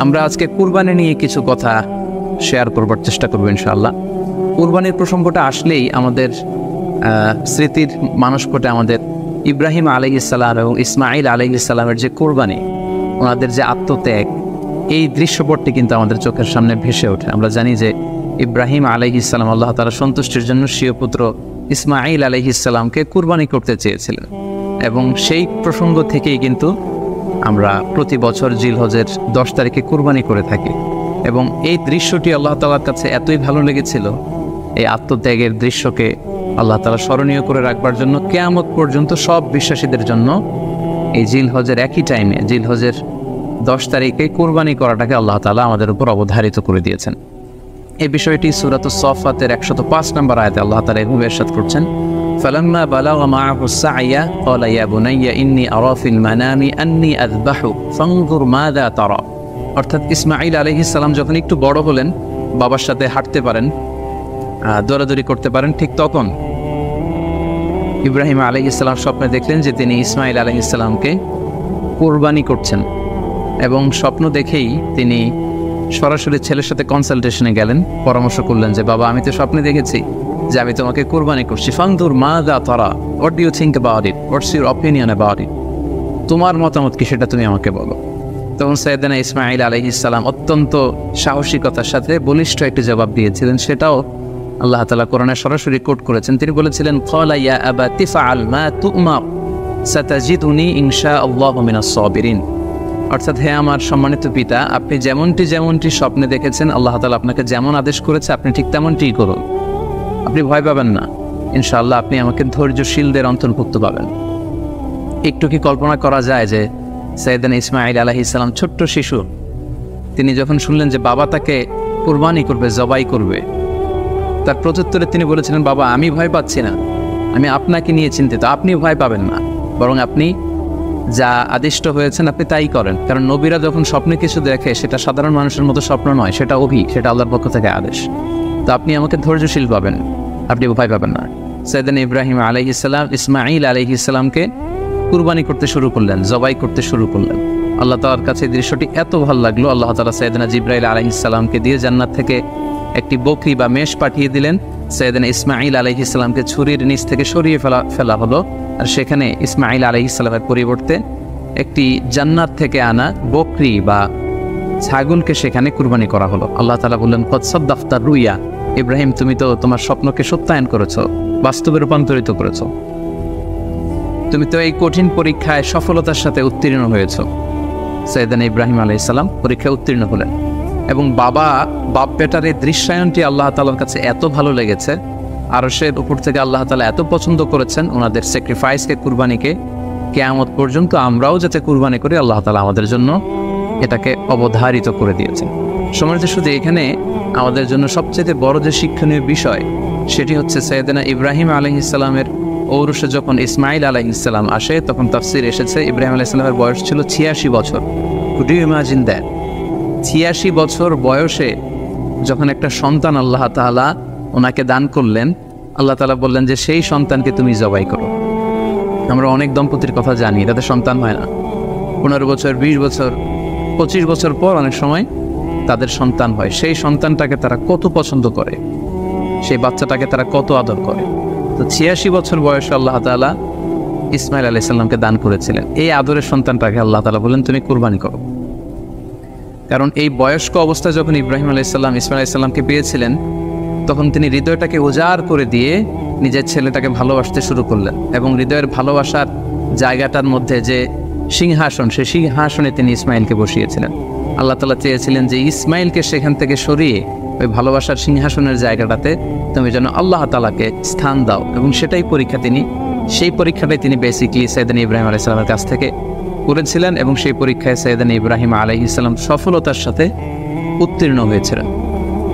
আমরা আজকে কুরবানি নিয়ে কিছু কথা শেয়ার করবার চেষ্টা করব ইনশাআল্লাহ। কুরবানির প্রসঙ্গটা আসলেই আমাদের স্মৃতির মানসপটে আমাদের ইব্রাহিম আলাইহিস সালাম এবং ইসমাঈল আলাইহিস সালামের যে কুরবানি, ওনাদের যে আত্মত্যাগ, এই দৃশ্যপটটি কিন্তু আমাদের চোখের সামনে ভেসে ওঠে। আমরা জানি যে ইব্রাহিম আলাইহিস সালাম আল্লাহ তাআলা সন্তুষ্টির জন্য স্বীয় পুত্র ইসমাঈল আলাইহিস সালামকে কুরবানি করতে চেয়েছিলেন, এবং সেই প্রসঙ্গ থেকেই কিন্তু আমরা প্রতি বছর জিলহজের 10 তারিখে কুরবানি করে থাকি। এবং এই দৃশ্যটি আল্লাহ তাআলার কাছে এতই ভালো লেগেছিল, এই আত্মত্যাগের দৃশ্যকে আল্লাহ তাআলা স্মরণীয় করে রাখবার জন্য কিয়ামত পর্যন্ত সব বিশ্বাসীদের জন্য এই জিলহজের একই টাইমে, জিলহজের 10 তারিখে কুরবানি করাটাকে আল্লাহ তাআলা আমাদের উপর অবধারিত করে দিয়েছেন। এই বিষয়টি সূরাতুস সাফফাতের 105 নম্বর আয়াতে আল্লাহ তাআলা এভাবে ইরশাদ করছেন, ফালাম্মা বালাগা মাআহু সা'য়া ক্বালা ইয়া বুনাইয়া ইন্নী আরা ফিল মানামি আন্নী আযবাহু ফানজুর মাযা তারা। অর্থাৎ ইসমাঈল আলাইহিস সালাম যখন একটু বড় হলেন, বাবার সাথে হাঁটতে পারেন, দৌড়াদৌড়ি করতে পারেন, ঠিক তখন ইব্রাহিম আলাইহিস সালাম স্বপ্নে দেখলেন যে তিনি ইসমাঈল আলাইহিস সালামকে কুরবানি করছেন, এবং স্বপ্ন দেখেই তিনি সরাসরি ছেলের সাথে কনসালটেশনে গেলেন, পরামর্শ করলেন যে বাবা, আমি তো স্বপ্নে দেখেছি যে আমি তোমাকে কুরবানি করছি, ফানজুর মাযা তারা, what do you think about it, what's your opinion about it, তোমার মতামত কি সেটা তুমি আমাকে বলো। তখন সাইয়েদনা ইসমাঈল আলাইহিস সালাম অত্যন্ত সাহসিকতার সাথে বলিষ্ঠ একটি জবাব দিয়েছিলেন, সেটাও আল্লাহ তাআলা কোরআনে সরাসরি কোট করেছেন। তিনি বলেছিলেন, ক্বালা ইয়া আবাতি ফাআল মা তু'মার সাতাজিদুনি ইনশাআল্লাহু মিনাস সাবিরিন। অর্থাৎ, হে আমার সম্মানিত পিতা, আপনি যেমনটি স্বপ্নে দেখেছেন, আল্লাহ তাআলা আপনাকে যেমন আদেশ করেছে আপনি ঠিক তেমনটিই করুন। আপনি ভয় পাবেন না, ইনশাআল্লাহ আপনি আমাকে ধৈর্যশীলদের অন্তর্ভুক্ত পাবেন। একটু কি কল্পনা করা যায় যে সাইয়েদনা ইসমাঈল আলাইহিস সালাম ছোট্ট শিশু, তিনি যখন শুনলেন যে বাবা তাকে কুরবানি করবে, জবাই করবে, তার প্রত্যুত্তরে তিনি বলেছিলেন, বাবা, আমি ভয় পাচ্ছি না, আমি আপনাকে নিয়ে চিন্তিত, আপনি ভয় পাবেন না, বরং আপনি যা আদিষ্ট হয়েছেন আপনি তাই করেন। কারণ নবীরা যখন স্বপ্নে কিছু দেখে, সেটা সাধারণ মানুষের মতো স্বপ্ন নয়, সেটা সেটা আল্লাহর পক্ষ থেকে আদেশ। তো আপনি আমাকে ধৈর্যশীল পাবেন, আপনি ভয় পাবেন না। সাইয়েদনা ইব্রাহিম আলাইহিস সালাম ইসমাঈল আলাইহিস সালামকে কুরবানি করতে শুরু করলেন, জবাই করতে শুরু করলেন। আল্লাহ তাআলার কাছে এই দৃশ্যটি এত ভালো লাগলো, আল্লাহ তাআলা সাইয়েদনা জিবরাইল আলাইহিস সালামকে দিয়ে জান্নাত থেকে একটি বকরি বা মেষ পাঠিয়ে দিলেন। সাইয়েদনা ইসমাঈল আলাইহিস সালামকে ছুরির নিচ থেকে সরিয়ে ফেলা হলো, আর সেখানে ইসমাঈল আলাইহিস সালামের পরিবর্তে একটি জান্নাত থেকে আনা বকরি বা ছাগলকে সেখানে কুরবানি করা হলো। আল্লাহ তাআলা বললেন, কদ সাদ্দাকতা রুইয়া, ইব্রাহিম, তুমি তো তোমার স্বপ্নকে সত্যায়ন করেছো, বাস্তবে রূপান্তরিত করেছো, তুমি তো এই কঠিন পরীক্ষায় সফলতার সাথে উত্তীর্ণ হয়েছ। সাইয়েদনা ইব্রাহিম আলাইহিস সালাম পরীক্ষায় উত্তীর্ণ হলেন, এবং বাপ বেটার এই দৃশ্যায়নটি আল্লাহ তাআলার কাছে এত ভালো লেগেছে, আরশের উপর থেকে আল্লাহ তাআলা এত পছন্দ করেছেন ওনাদের স্যাক্রিফাইসকে, কুরবানিকে, কিয়ামত পর্যন্ত আমরাও যাতে কুরবানি করি, আল্লাহ তাআলা আমাদের জন্য এটাকে অবধারিত করে দিয়েছেন। সম্মানিত শুধু এখানে আমাদের জন্য সবচেয়ে বড় যে শিক্ষণীয় বিষয়, সেটি হচ্ছে সাইয়েদনা ইব্রাহিম আলাইহিস সালামের ঔরসে যখন ইসমাঈল আলাইহিস সালাম আসে, তখন তাফসীর এসেছে ইব্রাহিম আলাইহিস সালামের বয়স ছিল 86 বছর। Could you imagine that? 86 বছর বয়সে যখন একটা সন্তান আল্লাহ তাআলা ওনাকে দান করলেন, আল্লাহ তাআলা বললেন যে সেই সন্তানকে তুমি জবাই করো। আমরা অনেক দম্পতির কথা জানি, তাদের সন্তান হয় না, 15 বছর, 20 বছর, 25 বছর পর অনেক সময় তাদের সন্তান হয়। সেই সন্তানটাকে তারা কত পছন্দ করে, সেই বাচ্চাটাকে তারা কত আদর করে। তো 86 বছর বয়সে আল্লাহ তাআলা ইসমাঈল আলাইহিস সালামকে দান করেছিলেন। এই আদরের সন্তানটাকে আল্লাহ তাআলা বলেন, তুমি কুরবানি করো। কারণ এই বয়স্ক অবস্থায় যখন ইব্রাহিম আলাইহিস সালাম ইসমাঈল আলাইহিস সালামকে পেয়েছিলেন, তখন তিনি হৃদয়টাকে উজাড় করে দিয়ে নিজের ছেলেটাকে ভালোবাসতে শুরু করলেন, এবং হৃদয়ের ভালোবাসার জায়গাটার মধ্যে যে সিংহাসন, সেই সিংহাসনে তিনি ইসমাঈলকে বসিয়েছিলেন। আল্লাহ তাআলা চেয়েছিলেন যে ইসমাঈলকে সেখান থেকে সরিয়ে ওই ভালোবাসার সিংহাসনের জায়গাটাতে তুমি যেন আল্লাহ তাআলাকে স্থান দাও, এবং সেই পরীক্ষাটাই তিনি বেসিক্যালি সাইয়েদনা ইব্রাহিম আলাইহিস সালামের কাছ থেকে করেছিলেন, এবং সেই পরীক্ষায় সাইয়েদনা ইব্রাহিম আলাইহিস সালাম সফলতার সাথে উত্তীর্ণ হয়েছিলেন।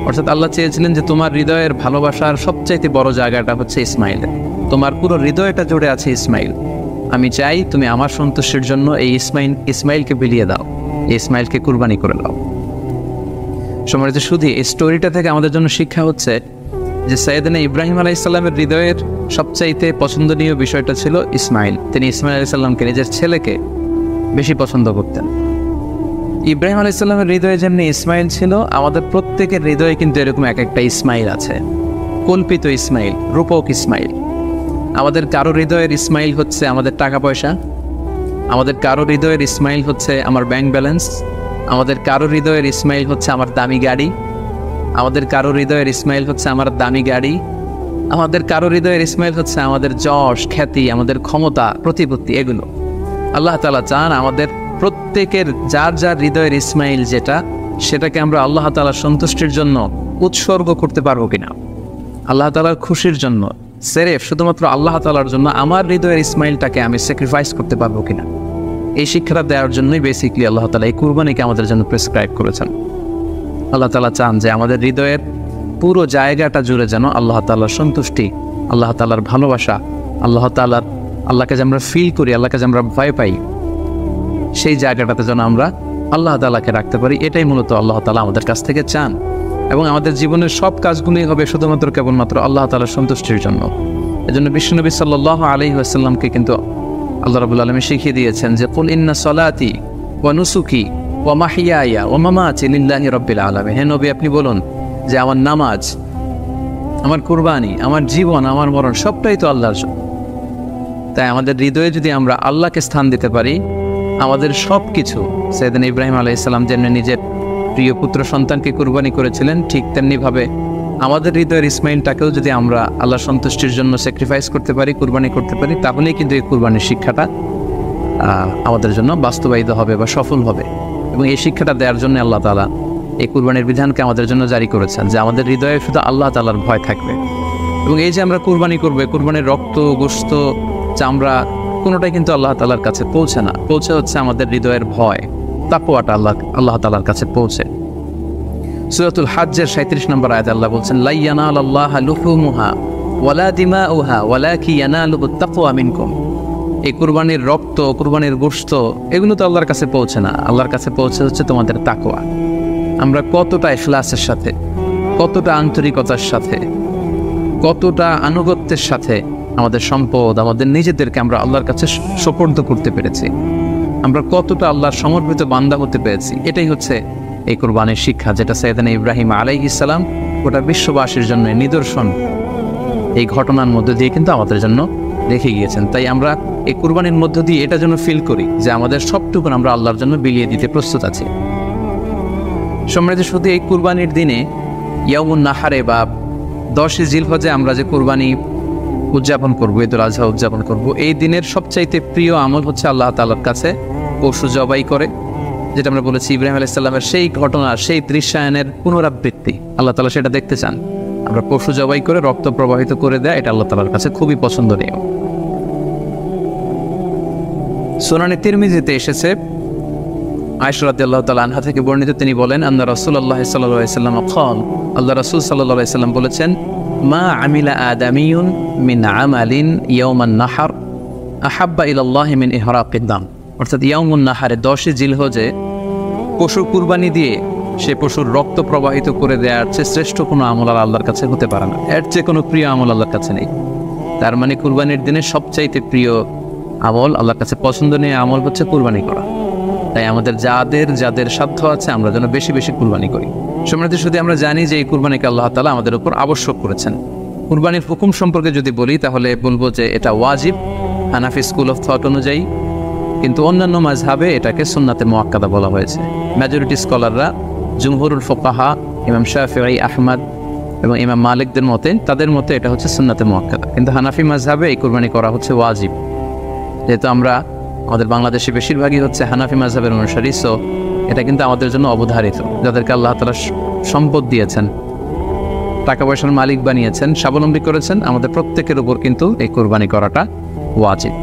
অর্থাৎ আল্লাহ চেয়েছিলেন যে তোমার হৃদয়ের ভালোবাসার সবচাইতে বড় জায়গাটা হচ্ছে ইসমাঈল, তোমার পুরো হৃদয়টা জুড়ে আছে ইসমাঈল। আমি চাই তুমি আমার সন্তুষ্টির জন্য এই ইসমাঈলকে বিলিয়ে দাও, এই ইসমাঈলকে কুরবানি করে দাও। সম্মানিত শুধু এই স্টোরিটা থেকে আমাদের জন্য শিক্ষা হচ্ছে যে সাইয়েদনা ইব্রাহিম আলাইহিস সালামের হৃদয়ের সবচাইতে পছন্দনীয় বিষয়টা ছিল ইসমাঈল। তিনি ইসমাঈল আলাইহিস সালামকে, নিজের ছেলেকে বেশি পছন্দ করতেন। ইব্রাহিম আলাইহিস সালামের হৃদয়ে যেমনি ইসমাইল ছিল, আমাদের প্রত্যেকের হৃদয়ে কিন্তু এরকম এক একটা ইসমাইল আছে, কল্পিত ইসমাইল, রূপক ইসমাইল। আমাদের কারো হৃদয়ের ইসমাইল হচ্ছে আমাদের টাকা পয়সা, আমাদের কারো হৃদয়ের ইসমাইল হচ্ছে আমার ব্যাংক ব্যালেন্স, আমাদের কারো হৃদয়ের ইসমাইল হচ্ছে আমার দামি গাড়ি, আমাদের কারো হৃদয়ের ইসমাইল হচ্ছে আমার দামি গাড়ি, আমাদের কারো হৃদয়ের ইসমাইল হচ্ছে আমাদের যশ, খ্যাতি, আমাদের ক্ষমতা, প্রতিপত্তি, এগুলো। আল্লাহ তাআলা চান আমাদের প্রত্যেকের যার যার হৃদয়ের ইসমাইল যেটা, সেটাকে আমরা আল্লাহ তাআলার সন্তুষ্টির জন্য উৎসর্গ করতে পারবো কিনা, আল্লাহ তাআলার খুশির জন্য, সেরেফ শুধুমাত্র আল্লাহ তাআলার জন্য আমার হৃদয়ের ইসমাইলটাকে আমি স্যাক্রিফাইস করতে পারবো কিনা। এই শিক্ষাটা দেওয়ার জন্যই বেসিকলি আল্লাহ তাআলা এই কুরবানিকে আমাদের জন্য প্রেসক্রাইব করেছেন। আল্লাহ তাআলা চান যে আমাদের হৃদয়ের পুরো জায়গাটা জুড়ে যেন আল্লাহ তাআলার সন্তুষ্টি, আল্লাহ তাআলার ভালোবাসা, আল্লাহকে যে আমরা ফিল করি, আল্লাহকে যে আমরা ভয় পাই, সেই জায়গাটাতে যেন আমরা আল্লাহ তাআলাকে রাখতে পারি। এটাই মূলত আল্লাহ তাআলা আমাদের কাছ থেকে চান। এবং আমাদের জীবনের সব কাজগুলোই হবে শুধুমাত্র কেবলমাত্র আল্লাহ তাআলার সন্তুষ্টির জন্য। এজন্য বিশ্বনবী সাল্লাল্লাহু আলাইহি ওয়াসাল্লামকে কিন্তু আল্লাহ রাব্বুল আলামিন শিখিয়ে দিয়েছেন যে কুল ইন্না সলাতি ওয়া নুসুকি ওয়া মাহইয়ায়া ওয়া মামাতি লিল্লাহি রাব্বিল আলামিন। হে নবী, আপনি বলুন যে আমার নামাজ, আমার কুরবানি, আমার জীবন, আমার মরণ সবটাই তো আল্লাহর জন্য। তাই আমাদের হৃদয়ে যদি আমরা আল্লাহকে স্থান দিতে পারি, আমাদের সব কিছু, সাইয়েদনা ইব্রাহিম আলাইহিস সালাম যেমনি নিজের প্রিয় পুত্র সন্তানকে কুরবানি করেছিলেন, ঠিক তেমনিভাবে আমাদের হৃদয়ের ইসমাইলটাকেও যদি আমরা আল্লাহর সন্তুষ্টির জন্য স্যাক্রিফাইস করতে পারি, কুরবানি করতে পারি, তাহলেই কিন্তু এই কুরবানির শিক্ষাটা আমাদের জন্য বাস্তবায়িত হবে বা সফল হবে। এবং এই শিক্ষাটা দেওয়ার জন্য আল্লাহ তাআলা এই কুরবানির বিধানকে আমাদের জন্য জারি করেছেন, যে আমাদের হৃদয়ে শুধু আল্লাহ তাআলার ভয় থাকবে। এবং এই যে আমরা কুরবানি করবে, কুরবানির রক্ত, গোশত, চামড়া কোনোটাই কিন্তু আল্লাহ তাআলার কাছে পৌঁছে না, পৌঁছে হচ্ছে আমাদের হৃদয়ের ভয়, তাকওয়াটা আল্লাহ তাআলার কাছে পৌঁছে। সূরাতুল হজ্জের 37 নম্বর আয়াতে আল্লাহ বলছেন, লা ইয়ানালাল্লাহা লুহুমুহা ওয়ালা দিমাউহা ওয়ালাকি ইয়ানালুহুত তাকওয়া মিনকুম। এই কুরবানির রক্ত, কুরবানির গোশত, এগুলো তো আল্লাহর কাছে পৌঁছে না, আল্লাহর কাছে পৌঁছে হচ্ছে তোমাদের তাকওয়া। আমরা কতটা ইখলাসের সাথে, কতটা আন্তরিকতার সাথে, কতটা আনুগত্যের সাথে আমাদের সম্পদ, আমাদের নিজেদেরকে আমরা আল্লাহর কাছে সোপর্দ করতে পেরেছি, আমরা কতটা আল্লাহর সমর্পিত বান্দা হতে পেরেছি, এটাই হচ্ছে এই কুরবানির শিক্ষা, যেটা সাইয়েদনা ইব্রাহিম আলাইহিস সালাম গোটা বিশ্ববাসীর জন্য নিদর্শন এই ঘটনার মধ্যে দিয়ে কিন্তু আমাদের জন্য রেখে গিয়েছেন। তাই আমরা এই কুরবানির মধ্য দিয়ে এটা যেন ফিল করি যে আমাদের সবটুকু আমরা আল্লাহর জন্য বিলিয়ে দিতে প্রস্তুত আছি। সম্মানিত, শুধু এই কুরবানির দিনে ইয়াউমুন নাহারে বা 10 জিলহজে আমরা যে কুরবানি উদযাপন করবো, ঈদুল আজহা উদযাপন করব, এই দিনের সবচাইতে প্রিয় আমল হচ্ছে আল্লাহ তাআলার কাছে পশু জবাই করে, যেটা আমরা বলেছি ইব্রাহিম আলাইহিস সালামের সেই ঘটনা, সেই দৃশ্যায়নের পুনরাবৃত্তি আল্লাহ তাআলা সেটা দেখতে চান। আমরা পশু জবাই করে রক্ত প্রবাহিত করে দেয়, এটা আল্লাহ তাআলার কাছে খুবই পছন্দনীয়। সুনানে তিরমিজিতে এসেছে, আয়েশা রাদিয়াল্লাহু তাআলা আনহা থেকে বর্ণিত, তিনি বলেন, আন্না রাসূলুল্লাহ সাল্লাল্লাহু আলাইহি ওয়াসাল্লাম ক্বাল, আল্লাহ রাসূল সাল্লাল্লাহু আলাইহি ওয়াসাল্লাম বলেছেন, মা আমিলা আদামিয়ুন মিন আমালিন ইয়াওমান নাহর আহাব্বা ইলাল্লাহি মিন ইহরাকিদ দাম। অর্থাৎ ইয়াউমুন নাহারে 10 জিলহজে পশু কুরবানি দিয়ে সে পশুর রক্ত প্রবাহিত করে দেওয়ার চেয়ে শ্রেষ্ঠ কোনো আমল আর আল্লাহর কাছে হতে পারে না, এর চেয়ে কোনো প্রিয় আমল আল্লাহর কাছে নেই। তার মানে কুরবানির দিনে সবচাইতে প্রিয় আমল, আল্লাহর কাছে পছন্দনীয় আমল হচ্ছে কুরবানি করা। তাই আমাদের যাদের সাধ্য আছে আমরা যেন বেশি বেশি কুরবানি করি। সম্মানিত, শুধু আমরা জানি যে এই কুরবানিকে আল্লাহ তাআলা আমাদের উপর আবশ্যক করেছেন। কুরবানির হুকুম সম্পর্কে যদি বলি তাহলে বলবো যে এটা ওয়াজিব হানাফি স্কুল অফ থট অনুযায়ী, কিন্তু অন্যান্য মাযহাবে এটাকে সুন্নাতে মুআক্কাদা বলা হয়েছে। মেজরিটি স্কলাররা, জুমহুরুল ফুকাহা, ইমাম শাফিঈ, আহমদ এবং ইমাম মালিকদের মতে, তাদের মতে এটা হচ্ছে সুন্নাতে মুআক্কাদা। কিন্তু হানাফি মাযহাবে এই কুরবানি করা হচ্ছে ওয়াজিব। যেহেতু আমাদের বাংলাদেশে বেশিরভাগই হচ্ছে হানাফি মাযহাবের অনুসারী, সো এটা কিন্তু আমাদের জন্য অবধারিত। যাদেরকে আল্লাহ তাআলা সম্পদ দিয়েছেন, টাকা পয়সার মালিক বানিয়েছেন, স্বাবলম্বী করেছেন, আমাদের প্রত্যেকের উপর কিন্তু এই কুরবানি করাটা ওয়াজিব।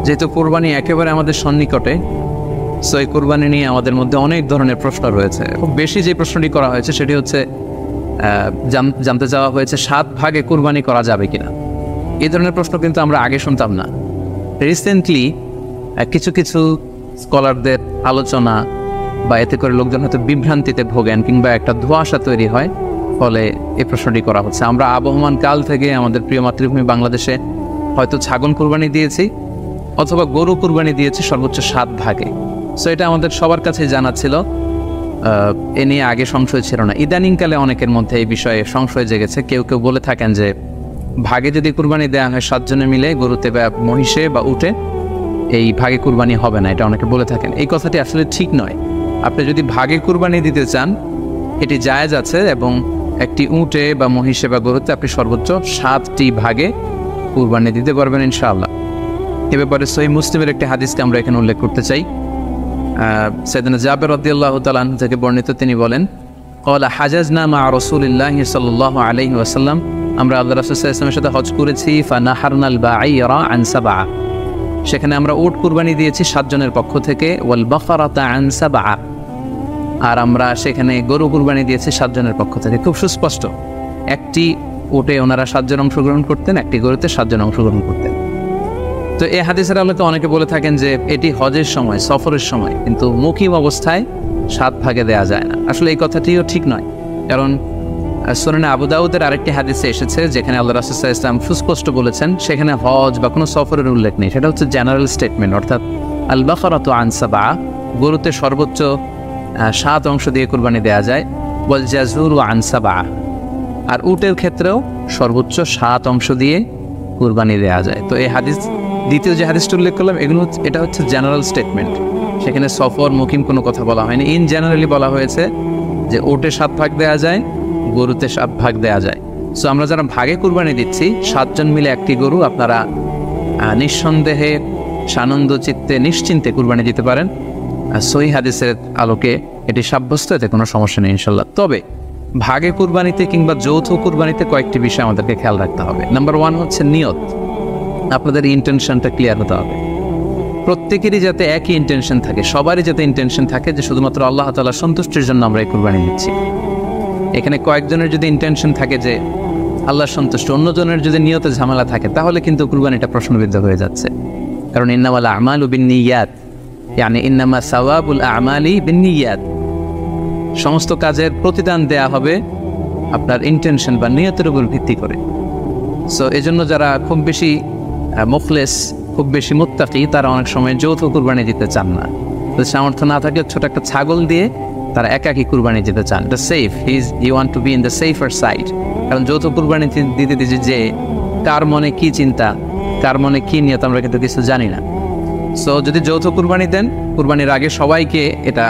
যেহেতু কুরবানি একেবারে আমাদের সন্নিকটে, সো এই কুরবানি নিয়ে আমাদের মধ্যে অনেক ধরনের প্রশ্ন রয়েছে। খুব বেশি যে প্রশ্নটি করা হয়েছে সেটি হচ্ছে জানতে চাওয়া হয়েছে 7 ভাগে কুরবানি করা যাবে কিনা। এই ধরনের প্রশ্ন কিন্তু আমরা আগে শুনতাম না। রিসেন্টলি কিছু কিছু স্কলারদের আলোচনা বা এতে করে লোকজন হয়তো বিভ্রান্তিতে ভোগেন কিংবা একটা ধোঁয়াশা তৈরি হয়, ফলে এই প্রশ্নটি করা হচ্ছে। আমরা আবহমান কাল থেকে আমাদের প্রিয় মাতৃভূমি বাংলাদেশে হয়তো ছাগল কুরবানি দিয়েছি অথবা গরু কুরবানি দিয়েছি সর্বোচ্চ 7 ভাগে। সো এটা আমাদের সবার কাছে জানা ছিল, এ নিয়ে আগে সংশয় ছিল না। ইদানিংকালে অনেকের মধ্যে এই বিষয়ে সংশয় জেগেছে। কেউ কেউ বলে থাকেন যে ভাগে যদি কুরবানি দেওয়া হয় 7 জনে মিলে, গরুতে বা মহিষে বা উটে, এই ভাগে কুরবানি হবে না, এটা অনেকে বলে থাকেন। এই কথাটি আসলে ঠিক নয়। আপনি যদি ভাগে কুরবানি দিতে চান এটি জায়েজ আছে, এবং একটি উটে বা মহিষে বা গরুতে আপনি সর্বোচ্চ 7টি ভাগে কুরবানি দিতে পারবেন ইনশাআল্লাহ। এ ব্যাপারে সহিহ মুসলিমের একটি হাদিসকে আমরা এখানে উল্লেখ করতে চাই। সাইয়েদনা জাবের রাদিয়াল্লাহু তাআলা আনহু থেকে বর্ণিত, তিনি বলেন, ক্বালা হাজাজনা মা রাসূলিল্লাহি সাল্লাল্লাহু আলাইহি ওয়াসাল্লাম, আমরা আল্লাহ রাসূল সাল্লাল্লাহু আলাইহি ওয়াসাল্লামের সাথে হজ করেছি। ফানাহারনাল বাঈরা আন সাবআ, সেখানে আমরা উট কুরবানি দিয়েছি 7 জনের পক্ষ থেকে। ওয়াল বাকারাতা আন সাবআ, আর আমরা সেখানে গরু কুরবানি দিয়েছি 7 জনের পক্ষ থেকে। খুব সুস্পষ্ট, একটি উটে ওনারা 7 জন অংশগ্রহণ করতেন, একটি গরুতে 7 জন অংশগ্রহণ করতেন। তো এই হাদিসের আলোকে অনেকে বলে থাকেন যে এটি হজের সময়, সফরের সময়, কিন্তু মুকিম অবস্থায় 7 ভাগে দেয়া যায় না। আসলে এই কথাটিও ঠিক নয়, কারণ সুনানে আবু দাউদের আরেকটি হাদিসে এসেছে যেখানে আল্লাহ রাসূল সাল্লাল্লাহু আলাইহি ওয়াসাল্লাম সুস্পষ্ট বলেছেন, সেখানে হজ বা কোনো সফরের উল্লেখ নেই। সেটা হচ্ছে জেনারেল স্টেটমেন্ট, অর্থাৎ আল বাকারাতু আন সাবআ, গরুতে সর্বোচ্চ 7 অংশ দিয়ে কুরবানি দেয়া যায়। ওয়াল জাযুরু আন সাবআ, আর উটের ক্ষেত্রেও সর্বোচ্চ 7 অংশ দিয়ে কুরবানি দেয়া যায়। তো এই হাদিস, দ্বিতীয় যে হাদিসটা উল্লেখ করলাম, এটা হচ্ছে জেনারেল স্টেটমেন্ট। সেখানে সফর মুকিম কোনো কথা বলা হয়নি। ইন জেনারেলি বলা হয়েছে যে ওটে 7 ভাগ দেয়া যায়, গরুতে 7 ভাগ দেয়া যায়। সো আমরা যারা ভাগে কুরবানি দিচ্ছি 7 জন মিলে একটি গরু, আপনারা নিঃসন্দেহে সানন্দ চিত্তে নিশ্চিন্তে কুরবানি দিতে পারেন। সহিহ হাদিসের আলোকে এটি সাব্যস্ত, এতে কোনো সমস্যা নেই ইনশাল্লাহ। তবে ভাগে কুরবানিতে কিংবা যৌথ কুরবানিতে কয়েকটি বিষয় আমাদেরকে খেয়াল রাখতে হবে। নাম্বার 1 হচ্ছে নিয়ত। আপনাদের ইন্টেনশনটা ক্লিয়ার হতে হবে। প্রত্যেকেরই যাতে একই ইন্টেনশন থাকে, সবারই যাতে ইন্টেনশন থাকে যে শুধুমাত্র আল্লাহ তাআলার সন্তুষ্টির জন্য আমরা এই কুরবানি দিচ্ছি। এখানে কয়েকজনের যদি ইন্টেনশন থাকে যে আল্লাহর সন্তুষ্টি, অন্যজনের যদি নিয়তে ঝামেলা থাকে, তাহলে কিন্তু কুরবানিটা প্রশ্নবিদ্ধ হয়ে যাচ্ছে। কারণ ইন্নামাল আমালু বিন্নিয়াত, ইয়ানি ইন্নামা সাওয়াবুল আমালি বিন্নিয়াত, সমস্ত কাজের প্রতিদান দেয়া হবে আপনার ইন্টেনশন বা নিয়তের উপর ভিত্তি করে। সো এজন্য যারা খুব বেশি মুখলেস, খুব বেশি মুত্তাকি, তারা অনেক সময় যৌথ কুরবানি দিতে চান না। তো সামর্থ্য না থাকে ছোট একটা ছাগল দিয়ে তারা একাকি কুরবানি দিতে চান। The safe, he want to be in the safer side. কারণ যৌথ কুরবানি দিতে দিতে যে কার মনে কি চিন্তা, কার মনে কি নিয়ত, আমরা কিন্তু কিছু জানি না। সো যদি যৌথ কুরবানি দেন, কুরবানির আগে সবাইকে এটা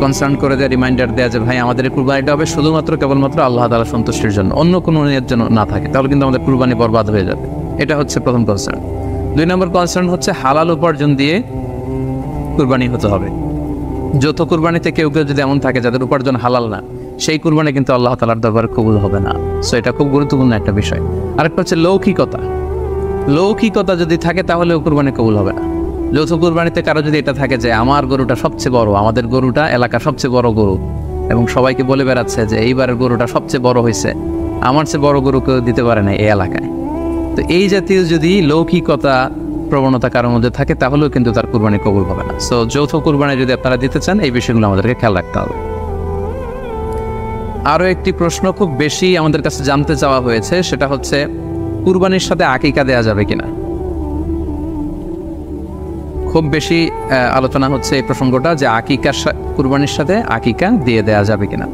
কনসার্ন করে দেয়, রিমাইন্ডার দেয়া যে ভাই আমাদের কুরবানিটা হবে শুধুমাত্র কেবলমাত্র আল্লাহ তাআলার সন্তুষ্টির জন্য, অন্য কোনো নিয়ত যেন না থাকে, তাহলে কিন্তু আমাদের কুরবানি বরবাদ হয়ে যাবে। এটা হচ্ছে প্রথম কনসার্ন। 2 নম্বর কনসার্ন হচ্ছে হালাল উপার্জন দিয়ে কুরবানি হতে হবে। যৌথ কুরবানিতে কেউ কেউ যদি এমন থাকে যাদের উপার্জন হালাল না, সেই কুরবানি কিন্তু আল্লাহ তাআলার দরবারে কবুল হবে না। সো এটা খুব গুরুত্বপূর্ণ একটা বিষয়। আরেকটা হচ্ছে লৌকিকতা। লৌকিকতা যদি থাকে তাহলে কুরবানি কবুল হবে না। যৌথ কুরবানিতে কারো যদি এটা থাকে যে আমার গরুটা সবচেয়ে বড়, আমাদের গরুটা এলাকার সবচেয়ে বড় গরু, এবং সবাইকে বলে বেড়াচ্ছে যে এইবারের গরুটা সবচেয়ে বড় হয়েছে, আমার চেয়ে বড় গরু কেউ দিতে পারে না এই এলাকায়। তো এই জাতীয় যদি লৌকিকতা প্রবণতা কারোর মধ্যে থাকে, তাহলেও কিন্তু তার কুরবানি কবুল হবে না। সো যৌথ কুরবানি যদি আপনারা দিতে চান, এই বিষয়গুলো আমাদেরকে খেয়াল রাখতে হবে। আরও একটি প্রশ্ন খুব বেশি আমাদের কাছে জানতে চাওয়া হয়েছে, সেটা হচ্ছে কুরবানির সাথে আকিকা দেয়া যাবে কিনা। খুব বেশি আলোচনা হচ্ছে এই প্রসঙ্গটা যে আকিকার কুরবানির সাথে আকিকা দিয়ে দেয়া যাবে কিনা।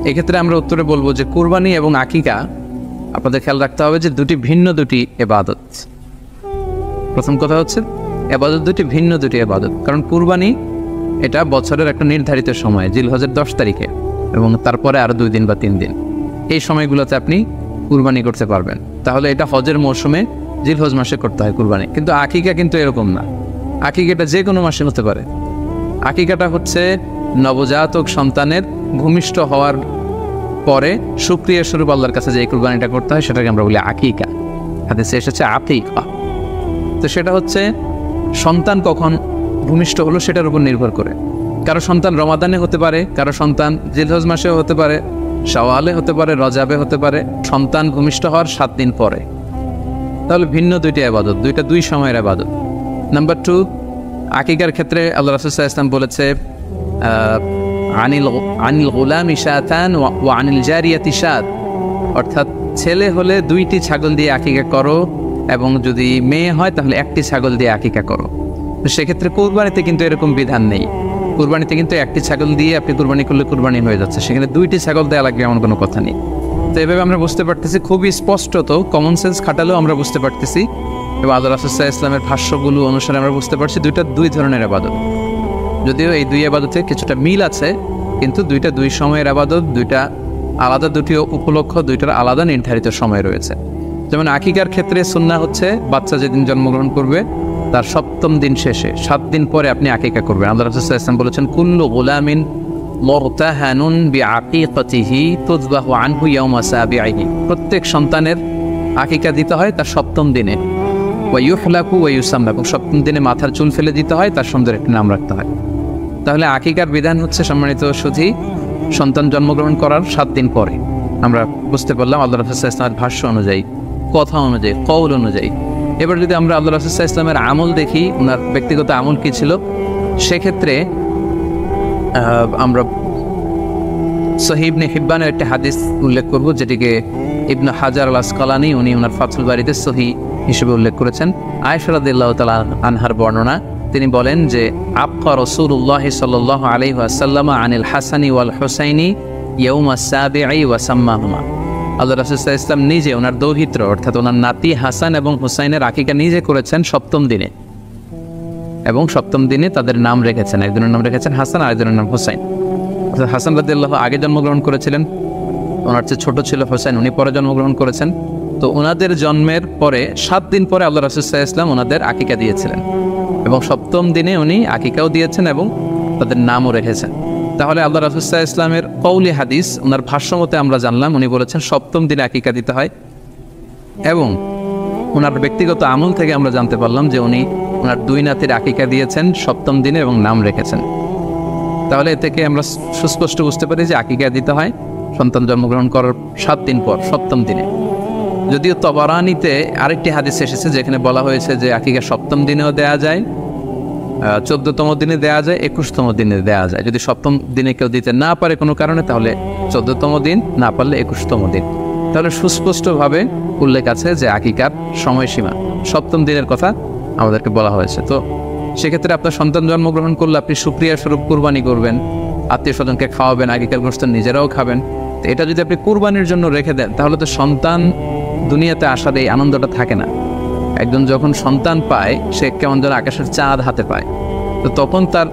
এক্ষেত্রে আমরা উত্তরে বলবো যে কুরবানি এবং আকিকা আপনাদের খেয়াল রাখতে হবে যে ভিন্ন দুটি ইবাদত। প্রথম কথা হচ্ছে ইবাদত ভিন্ন দুটি ইবাদত। কারণ কুরবানি এটা বছরের একটা নির্ধারিত সময়, জিলহজের 10 তারিখে, এবং তারপরে আরও 2 দিন বা 3 দিন, এই সময়গুলোতে আপনি কুরবানি করতে পারবেন। তাহলে এটা হজের মৌসুমে জিলহজ মাসে করতে হয় কুরবানি। কিন্তু আকিকা কিন্তু এরকম না। আকিকাটা যে কোনো মাসে হতে পারে। আকিকাটা হচ্ছে নবজাতক সন্তানের ভূমিষ্ঠ হওয়ার পরে শুকরিয়া স্বরূপ আল্লাহর কাছে যে কুরবানিটা করতে হয়, সেটাকে আমরা বলি আকিকা। হাদিসে এসেছে আকিকা। তো সেটা হচ্ছে সন্তান কখন ভূমিষ্ঠ হলো সেটার উপর নির্ভর করে। কারো সন্তান রমাদানে হতে পারে, কারো সন্তান জিলহজ মাসেও হতে পারে, শাওয়ালে হতে পারে, রজাবে হতে পারে, সন্তান ভূমিষ্ঠ হওয়ার 7 দিন পরে। তাহলে ভিন্ন দুইটি ইবাদত, দুই সময়ের ইবাদত। নাম্বার 2, আকিকার ক্ষেত্রে আল্লাহ রাসূল সাল্লাল্লাহু আলাইহি ওয়াসাল্লাম বলেছে আনিল গুলামি শাতান ওয়া আনিল জারিয়াতি শাত, অর্থাৎ ছেলে হলে 2টি ছাগল দিয়ে আকিকা করো, এবং যদি মেয়ে হয় তাহলে 1টি ছাগল দিয়ে আকিকা করো। তো সেক্ষেত্রে কুরবানিতে কিন্তু এরকম বিধান নেই। কুরবানিতে কিন্তু একটি ছাগল দিয়ে আপনি কুরবানি করলে কুরবানি হয়ে যাচ্ছে, সেখানে 2টি ছাগল দেওয়া লাগবে এমন কোনো কথা নেই। তো এভাবে আমরা বুঝতে পারতেছি, খুবই স্পষ্টত কমন সেন্স খাটালেও আমরা বুঝতে পারতেছি এবং আল্লাহ রাসূল সাল্লাল্লাহু আলাইহি ওয়াসাল্লামের ভাষ্যগুলো অনুসারে আমরা বুঝতে পারছি দুইটা দুই ধরনের ইবাদত। যদিও এই দুই ইবাদতে কিছুটা মিল আছে, কিন্তু দুইটা দুই সময়ের ইবাদত, দুইটা আলাদা, দুটি উপলক্ষ, দুইটার আলাদা নির্ধারিত সময় রয়েছে। যেমন আকিকার ক্ষেত্রে সুন্নাহ হচ্ছে বাচ্চা যেদিন জন্মগ্রহণ করবে তার 7ম দিন শেষে 7 দিন পরে আপনি আকিকা করবেন। আল্লাহ রাসূল সাল্লাল্লাহু আলাইহি ওয়াসাল্লাম বলেছেন, কুল্লু গুলামিন মুরতাহানুন বিআকিকাতিহি তুযবাহু আনহু ইয়াওমা সাবিহি। প্রত্যেক সন্তানের আকিকা দিতে হয় তার 7ম দিনে। ওয়া ইউহলাকু ওয়া ইউসাম্মা, এবং 7ম দিনে মাথার চুল ফেলে দিতে হয়, তার সুন্দর একটি নাম রাখতে হয়। তাহলে আকিকার বিধান হচ্ছে সম্মানিত সুধী সন্তান জন্মগ্রহণ করার 7 দিন পরে। আমরা বুঝতে পারলাম আল্লাহ রাসূল সাল্লাল্লাহু আলাইহি ওয়াসাল্লামের ভাষ্য অনুযায়ী, কথা অনুযায়ী, কওল অনুযায়ী। এবার যদি আমরা আল্লাহ রাসূল সাল্লাল্লাহু আলাইহি ওয়াসাল্লামের আমল দেখি, ওনার ব্যক্তিগত আমল কী ছিল, সেক্ষেত্রে আমরা সহিহ ইবনে হিব্বানের একটি হাদিস উল্লেখ করব, যেটিকে ইবনে হাজার আল আসকালানী উনি ওনার ফাথুল বারিতে সহিহ হিসেবে উল্লেখ করেছেন। আয়েশা রাদিয়াল্লাহু তাআলা আনহার বর্ণনা, তিনি বলেন যে আবকা রাসূলুল্লাহ সাল্লাল্লাহু আলাইহি ওয়াসাল্লাম আনিল হাসানি ওয়াল হুসাইনি ইয়াউমা সাবিঈ ওয়া সাম্মাহুমা। আল্লাহ রাসূল সাল্লাল্লাহু আলাইহি ওয়াসাল্লাম নিজে ওনার দৌহিত্র অর্থাৎ ওনার নাতি হাসান এবং হুসাইনের আকিকা নিজে করেছেন 7ম দিনে, এবং 7ম দিনে তাদের নাম রেখেছেন। একজনের নাম রেখেছেন হাসান, আরেকজনের নাম হুসাইন। অর্থাৎ হাসান রাদিয়াল্লাহু আগে জন্মগ্রহণ করেছিলেন, ওনার চেয়ে ছোট ছিল হুসাইন, উনি পরে জন্মগ্রহণ করেছেন। তো ওনাদের জন্মের পরে 7 দিন পরে আল্লাহ রাসূল সাল্লাল্লাহু আলাইহি ওয়াসাল্লাম ওনাদের আকিকা দিয়েছিলেন, এবং 7ম দিনে উনি আকিকাও দিয়েছেন এবং তাদের নামও রেখেছেন। তাহলে আল্লাহ রাসূল সাল্লাল্লাহু আলাইহি ওয়াসাল্লামের কওলি হাদিস, ওনার ভাষ্য মতে আমরা জানলাম উনি বলেছেন 7ম দিনে আকিকা দিতে হয়, এবং ওনার ব্যক্তিগত আমল থেকে আমরা জানতে পারলাম যে উনি ওনার 2 নাতির আকিকা দিয়েছেন 7ম দিনে এবং নাম রেখেছেন। তাহলে এ থেকে আমরা সুস্পষ্ট বুঝতে পারি যে আকিকা দিতে হয় সন্তান জন্মগ্রহণ করার 7 দিন পর, 7ম দিনে। যদিও তবারানিতে আরেকটি হাদিস এসেছে যেখানে বলা হয়েছে যে আকিকা 7ম দিনেও দেয়া যায়, 14তম দিনে দেয়া যায়, 21তম দিনে দেয়া যায়। যদি 7ম দিনে কেউ দিতে না পারে কোনো কারণে, তাহলে 14তম দিন, না পারলে 21তম দিন। তাহলে সুস্পষ্টভাবে উল্লেখ আছে যে আকিকার সময়সীমা 7ম দিনের কথা আমাদেরকে বলা হয়েছে। তো সেক্ষেত্রে আপনার সন্তান জন্মগ্রহণ করলে আপনি শুকরিয়া স্বরূপ কুরবানি করবেন, আত্মীয় স্বজনকে খাওয়াবেন, আকিকার গোশত নিজেরাও খাবেন। তো এটা যদি আপনি কুরবানির জন্য রেখে দেন, তাহলে তো সন্তান দুনিয়াতে আসার এই আনন্দটা থাকে না। একজন যখন সন্তান পায়, সে কেমন যেন আকাশের চাঁদ হাতে পায়। তো তখন তার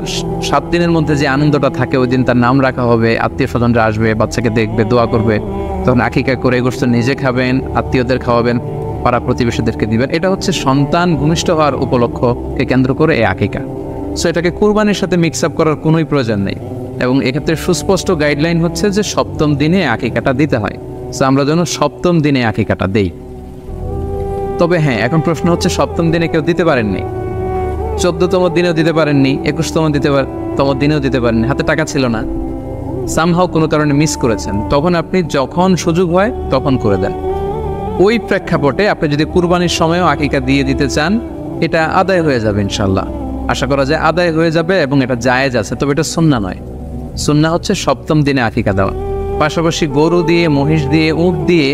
7 দিনের মধ্যে যে আনন্দটা থাকে, ওই দিন তার নাম রাখা হবে, আত্মীয় স্বজনরা আসবে, বাচ্চাকে দেখবে, দোয়া করবে, তখন আকিকা করে গোশত নিজে খাবেন, আত্মীয়দের খাওয়াবেন, পাড়া প্রতিবেশীদেরকে দিবেন। এটা হচ্ছে সন্তান ভূমিষ্ঠ হওয়ার উপলক্ষকে কেন্দ্র করে এই আকিকা। সো এটাকে কুরবানির সাথে মিক্স আপ করার কোনোই প্রয়োজন নেই, এবং এক্ষেত্রে সুস্পষ্ট গাইডলাইন হচ্ছে যে 7ম দিনে আকিকাটা দিতে হয়। সো আমরা যেন 7ম দিনে আকিকাটা দেই। তবে হ্যাঁ, এখন প্রশ্ন হচ্ছে 7ম দিনে কেউ দিতে পারেননি, 14তম দিনেও দিতে পারেননি, 21তম দিনেও দিতে পারেননি, হাতে টাকা ছিল না, সামহাও কোনো কারণে মিস করেছেন, তখন আপনি যখন সুযোগ হয় তখন করে দেন। ওই প্রেক্ষাপটে আপনি যদি কুরবানির সময়ও আকিকা দিয়ে দিতে চান, এটা আদায় হয়ে যাবে ইনশাল্লাহ। আশা করা যায় আদায় হয়ে যাবে, এবং এটা জায়েজ আছে। তবে এটা সুন্নাহ নয়। সুন্নাহ হচ্ছে 7ম দিনে আকিকা দেওয়া। পাশাপাশি গরু দিয়ে, মহিষ দিয়ে, উট দিয়ে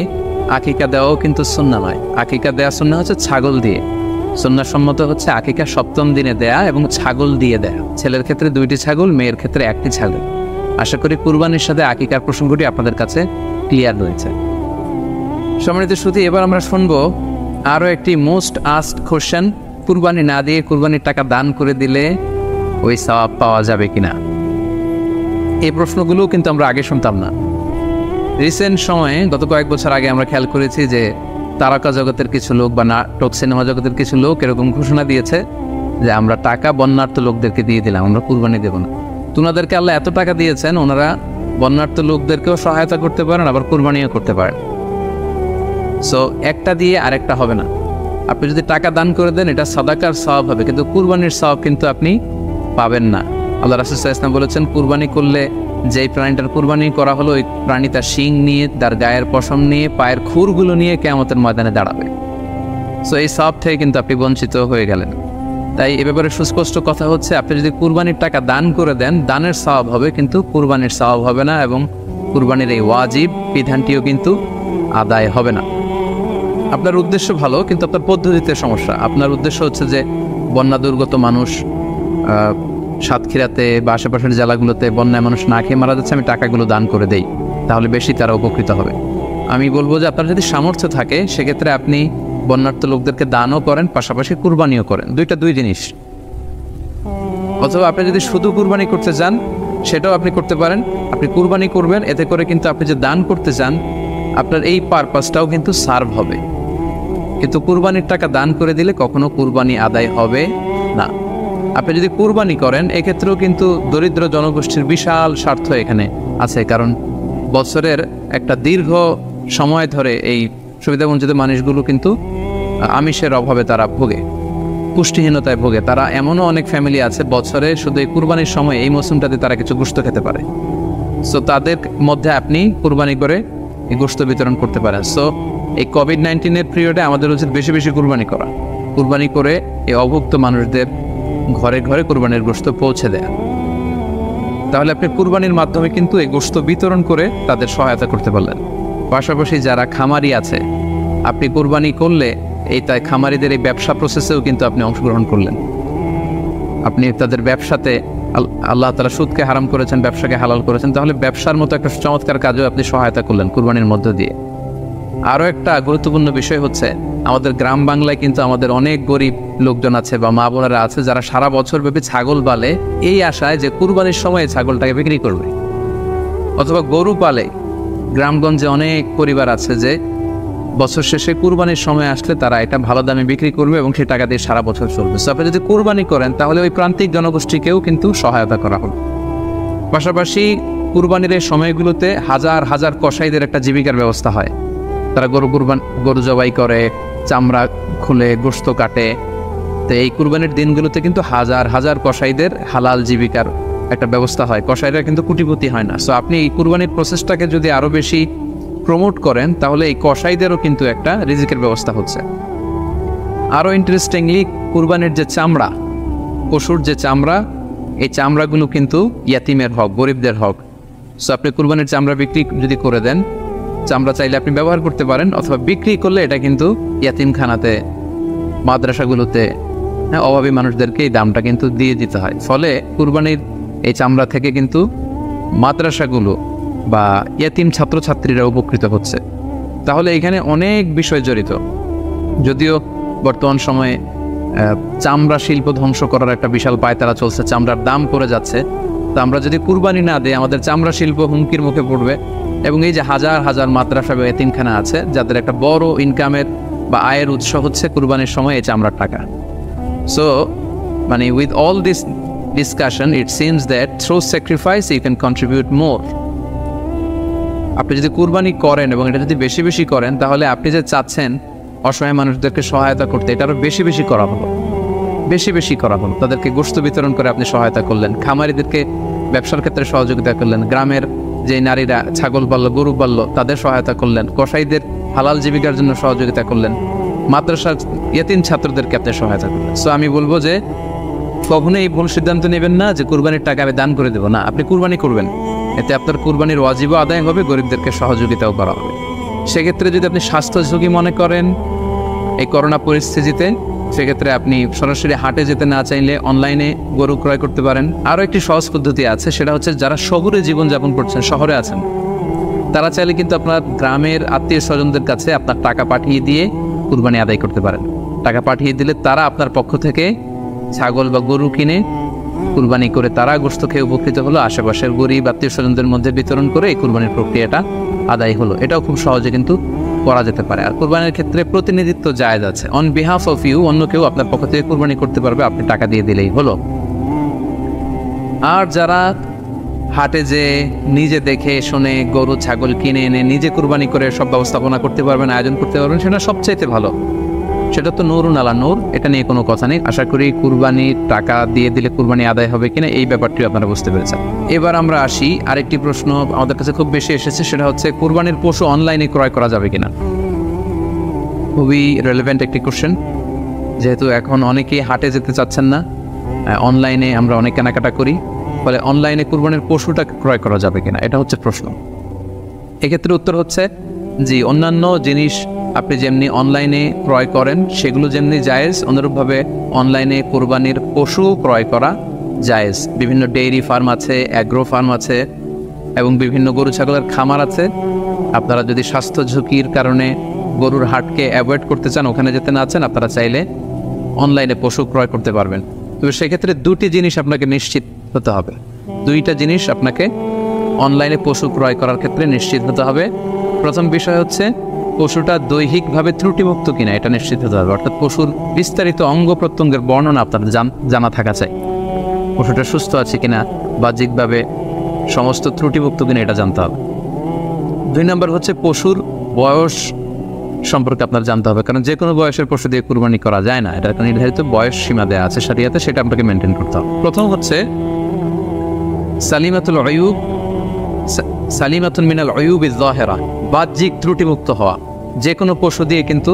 আকিকা দেওয়াও কিন্তু সুন্নাহ নয়। আকিকা দেওয়া সুন্নাহ হচ্ছে ছাগল দিয়ে। সুন্নাহ সম্মত হচ্ছে আকিকা 7ম দিনে দেয়া এবং ছাগল দিয়ে দেয়া। ছেলের ক্ষেত্রে 2টি ছাগল, মেয়ের ক্ষেত্রে 1টি ছাগল। আশা করি কুরবানির সাথে আকিকার প্রসঙ্গটি আপনাদের কাছে ক্লিয়ার রয়েছে। সম্মানিত সুধী, এবার আমরা শুনবো আরও একটি মোস্ট আস্কড কোশ্চেন। কুরবানি না দিয়ে কুরবানির টাকা দান করে দিলে ওই সওয়াব পাওয়া যাবে কিনা? এই প্রশ্নগুলো কিন্তু আমরা আগে শুনতাম না। রিসেন্ট সময়ে, গত কয়েক বছর আগে আমরা খেয়াল করেছি যে তারকা জগতের কিছু লোক বা নাটক সিনেমা জগতের কিছু লোক এরকম ঘোষণা দিয়েছে যে আমরা টাকা বন্যার্থ লোকদেরকে দিয়ে দিলাম, আমরা কুরবানি দেব না। ওনাদেরকে আল্লাহ এত টাকা দিয়েছেন, ওনারা বন্যার্থ লোকদেরকেও সহায়তা করতে পারেন, আবার কুরবানিও করতে পারেন। সো একটা দিয়ে আরেকটা হবে না। আপনি যদি টাকা দান করে দেন, এটা সাদাকার সওয়াব হবে, কিন্তু কুরবানির সওয়াব কিন্তু আপনি পাবেন না। আল্লাহ রাসূল সাল্লাল্লাহু আলাইহি ওয়াসাল্লাম বলেছেন, কুরবানি করলে যেই প্রাণীটার কুরবানি করা হলো, ওই প্রাণী তার শিং নিয়ে, তার গায়ের পশম নিয়ে, পায়ের খুরগুলো নিয়ে কিয়ামতের ময়দানে দাঁড়াবে। সো এই সওয়াব থেকে কিন্তু আপনি বঞ্চিত হয়ে গেলেন। তাই এ ব্যাপারে সুস্পষ্ট কথা হচ্ছে, আপনি যদি কুরবানির টাকা দান করে দেন, দানের সওয়াব হবে, কিন্তু কুরবানির সওয়াব হবে না, এবং কুরবানির এই ওয়াজিব বিধানটিও কিন্তু আদায় হবে না। আপনার উদ্দেশ্য ভালো, কিন্তু আপনার পদ্ধতিতে সমস্যা। আপনার উদ্দেশ্য হচ্ছে যে বন্যা দুর্গত মানুষ সাতক্ষীরাতে বা আশেপাশের জেলাগুলোতে বন্যায় মানুষ না খেয়ে মারা যাচ্ছে, আমি টাকাগুলো দান করে দেই, তাহলে বেশি তারা উপকৃত হবে। আমি বলবো যে আপনার যদি সামর্থ্য থাকে সেক্ষেত্রে আপনি বন্যার্থ লোকদেরকে দানও করেন, পাশাপাশি কুরবানিও করেন, দুই জিনিস। অথবা আপনি যদি শুধু কুরবানি করতে চান সেটাও আপনি করতে পারেন, আপনি কুরবানি করবেন, এতে করে কিন্তু আপনি যে দান করতে চান আপনার এই পারপাসটাও কিন্তু সার্ভ হবে। কিন্তু কুরবানির টাকা দান করে দিলে কখনো কুরবানি আদায় হবে না। আপনি যদি কুরবানি করেন এক্ষেত্রেও কিন্তু দরিদ্র জনগোষ্ঠীর বিশাল স্বার্থ এখানে আছে, কারণ বছরের একটা দীর্ঘ সময় ধরে এই সুবিধাবঞ্চিত মানুষগুলো কিন্তু আমিষের অভাবে তারা ভোগে, পুষ্টিহীনতায় ভোগে। তারা এমনও অনেক ফ্যামিলি আছে বছরে শুধু এই কুরবানির সময় এই মৌসুমটাতে তারা কিছু গোশত খেতে পারে। সো তাদের মধ্যে আপনি কুরবানি করে এই গোশত বিতরণ করতে পারেন। সো এই কোভিড-19 পিরিয়ডে আমাদের উচিত বেশি বেশি কুরবানি করা, কুরবানি করে এই অভুক্ত মানুষদের ঘরে ঘরে কুরবানির গোশত পৌঁছে দেয়া। তাহলে আপনি কুরবানির মাধ্যমে কিন্তু এই গোশত বিতরণ করে তাদের সহায়তা করতে পারলেন। পাশাপাশি যারা খামারি আছে, আপনি কুরবানি করলে এই তাই খামারিদের এই ব্যবসা প্রসেসেও কিন্তু আপনি অংশগ্রহণ করলেন। আপনি তাদের ব্যবসাতে, আল্লাহ তাআলা সুদকে হারাম করেছেন, ব্যবসাকে হালাল করেছেন, তাহলে ব্যবসার মতো একটা চমৎকার কাজেও আপনি সহায়তা করলেন কুরবানির মধ্য দিয়ে। আরও একটা গুরুত্বপূর্ণ বিষয় হচ্ছে আমাদের গ্রাম বাংলায় কিন্তু আমাদের অনেক গরিব লোকজন আছে বা মা বোনেরা আছে যারা সারা বছর ব্যাপী ছাগল পালে এই আশায় যে কুরবানির সময় ছাগলটাকে বিক্রি করবে, অথবা গরু পালে। গ্রামগঞ্জে অনেক পরিবার আছে যে বছর শেষে কুরবানির সময় আসলে তারা এটা ভালো দামে বিক্রি করবে এবং সেই টাকা দিয়ে সারা বছর চলবে। সো আপনি যদি কুরবানি করেন তাহলে ওই প্রান্তিক জনগোষ্ঠীকেও কিন্তু সহায়তা করা হবে। পাশাপাশি কুরবানির এই সময়গুলোতে হাজার হাজার কসাইদের একটা জীবিকার ব্যবস্থা হয়। তারা গরু জবাই করে, চামড়া খুলে গোশত কাটে। তো এই কুরবানির দিনগুলোতে কিন্তু হাজার হাজার কসাইদের হালাল জীবিকার একটা ব্যবস্থা হয়। কসাইরা কিন্তু কোটিপতি হয় না। সো আপনি এই কুরবানির প্রসেসটাকে যদি আরও বেশি প্রমোট করেন তাহলে এই কসাইদেরও কিন্তু একটা রিজিকের ব্যবস্থা হচ্ছে। আরও ইন্টারেস্টিংলি কুরবানির যে চামড়া, পশুর যে চামড়া, এই চামড়াগুলো কিন্তু ইয়াতিমের হক, গরিবদের হক। সো আপনি কুরবানির চামড়া বিক্রি যদি করে দেন, চামড়া চাইলে আপনি ব্যবহার করতে পারেন, অথবা বিক্রি করলে এটা কিন্তু ইয়াতিমখানাতে, মাদ্রাসাগুলোতে, অভাবী মানুষদেরকে এই দামটা কিন্তু দিয়ে দিতে হয়। ফলে কুরবানির এই চামড়া থেকে কিন্তু মাদ্রাসাগুলো বা ইয়াতিম ছাত্রছাত্রীরা উপকৃত হচ্ছে। তাহলে এখানে অনেক বিষয় জড়িত। যদিও বর্তমান সময়ে চামড়া শিল্প ধ্বংস করার একটা বিশাল পায়তারা চলছে, চামড়ার দাম পড়ে যাচ্ছে। তো আমরা যদি কুরবানি না দিই আমাদের চামড়া শিল্প হুমকির মুখে পড়বে। এবং এই যে হাজার হাজার মাদ্রাসা বা এতিমখানা আছে যাদের একটা বড় ইনকামের বা আয়ের উৎস হচ্ছে কুরবানির সময় এই চামড়ার টাকা। সো মানে with all this discussion it seems that through sacrifice you can contribute more. আপনি যদি কুরবানি করেন এবং এটা যদি বেশি বেশি করেন তাহলে আপনি যে চাচ্ছেন অসহায় মানুষদেরকে সহায়তা করতে, এটা আরও বেশি বেশি করা হলো, বেশি বেশি করা হলো। তাদেরকে গোশত বিতরণ করে আপনি সহায়তা করলেন, খামারিদেরকে ব্যবসার ক্ষেত্রে সহযোগিতা করলেন, গ্রামের যে নারীরা ছাগল পালল, গরু পালল তাদের সহায়তা করলেন, কসাইদের হালাল জীবিকার জন্য সহযোগিতা করলেন, মাদ্রাসার ইয়াতিম ছাত্রদেরকে আপনি সহায়তা করলেন। সো আমি বলবো যে কখনোই এই ভুল সিদ্ধান্ত নেবেন না যে কুরবানির টাকা আমি দান করে দেবো না। আপনি কুরবানি করবেন, এতে আপনার কুরবানির ওয়াজিবও আদায় হবে, গরিবদেরকে সহযোগিতাও করা হবে। সেক্ষেত্রে যদি আপনি স্বাস্থ্য ঝুঁকি মনে করেন এই করোনা পরিস্থিতিতে, সেক্ষেত্রে আপনি সরাসরি হাটে যেতে না চাইলে অনলাইনে গরু ক্রয় করতে পারেন। আরও একটি সহজ পদ্ধতি আছে, সেটা হচ্ছে যারা শহুরে জীবনযাপন করছেন, শহরে আছেন, তারা চাইলে কিন্তু আপনার গ্রামের আত্মীয় স্বজনদের কাছে আপনার টাকা পাঠিয়ে দিয়ে কুরবানি আদায় করতে পারেন। টাকা পাঠিয়ে দিলে তারা আপনার পক্ষ থেকে ছাগল বা গরু কিনে কুরবানি করে তারা গোশত খেয়ে উপকৃত হলো, আশেপাশের গরিব আত্মীয় স্বজনদের মধ্যে বিতরণ করে এই কুরবানির প্রক্রিয়াটা আদায় হলো। এটাও খুব সহজে কিন্তু করা যেতে পারে। আর কুরবানির ক্ষেত্রে প্রতিনিধিত্ব জায়েজ আছে। অন বিহাফ অফ ইউ অন্য কেউ আপনার পক্ষ থেকে কুরবানি করতে পারবে, আপনি টাকা দিয়ে দিলেই হলো। আর যারা হাটে যে নিজে দেখে শুনে গরু ছাগল কিনে এনে নিজে কুরবানি করে সব ব্যবস্থাপনা করতে পারবেন, আয়োজন করতে পারবেন, সেটা সবচাইতে ভালো। সেটা তো নূরুন আলা নূর, এটা নিয়ে কোনো কথা নেই। আশা করি কুরবানির টাকা দিয়ে দিলে কুরবানি আদায় হবে কিনা এই ব্যাপারটিও আপনারা বুঝতে পেরেছেন। এবার আমরা আসি, আরেকটি প্রশ্ন আমাদের কাছে খুব বেশি এসেছে, সেটা হচ্ছে কুরবানির পশু অনলাইনে ক্রয় করা যাবে কিনা। খুবই রেলেভেন্ট একটি কোশ্চেন, যেহেতু এখন অনেকেই হাটে যেতে চাচ্ছেন না, অনলাইনে আমরা অনেক কেনাকাটা করি, ফলে অনলাইনে কুরবানির পশুটা ক্রয় করা যাবে কিনা এটা হচ্ছে প্রশ্ন। এক্ষেত্রে উত্তর হচ্ছে জি, অন্যান্য জিনিস আপনি যেমনি অনলাইনে ক্রয় করেন সেগুলো যেমনি জায়েজ, অনুরূপভাবে অনলাইনে কুরবানির পশু ক্রয় করা জায়েজ। বিভিন্ন ডেইরি ফার্ম আছে, অ্যাগ্রো ফার্ম আছে এবং বিভিন্ন গরু ছাগলের খামার আছে। আপনারা যদি স্বাস্থ্য ঝুঁকির কারণে গরুর হাটকে অ্যাভয়েড করতে চান, ওখানে যেতে না চান, আপনারা চাইলে অনলাইনে পশু ক্রয় করতে পারবেন। তবে সেক্ষেত্রে দুটি জিনিস আপনাকে নিশ্চিত হতে হবে, দুইটা জিনিস আপনাকে অনলাইনে পশু ক্রয় করার ক্ষেত্রে নিশ্চিত হতে হবে। প্রথম বিষয় হচ্ছে পশুটা দৈহিকভাবে ত্রুটিমুক্ত কিনা, এটা নিশ্চিত হতে হবে। অর্থাৎ পশুর বিস্তারিত অঙ্গ প্রত্যঙ্গের বর্ণনা আপনার জানা থাকা চাই। পশুটা সুস্থ আছে কিনা, বাহ্যিকভাবে সমস্ত ত্রুটিমুক্ত কিনা, এটা জানতে হবে। 2 নম্বর হচ্ছে পশুর বয়স সম্পর্কে আপনার জানতে হবে, কারণ যে কোনো বয়সের পশু দিয়ে কুরবানি করা যায় না, এটা একটা নির্ধারিত বয়স সীমা দেওয়া আছে শরিয়াতে, সেটা আপনাকে মেনটেন করতে হবে। প্রথম হচ্ছে সালিমাতুন মিনাল উয়ুবিজ যাহিরা, বাহ্যিক ত্রুটিমুক্ত হওয়া। যে কোনো পশু দিয়ে কিন্তু,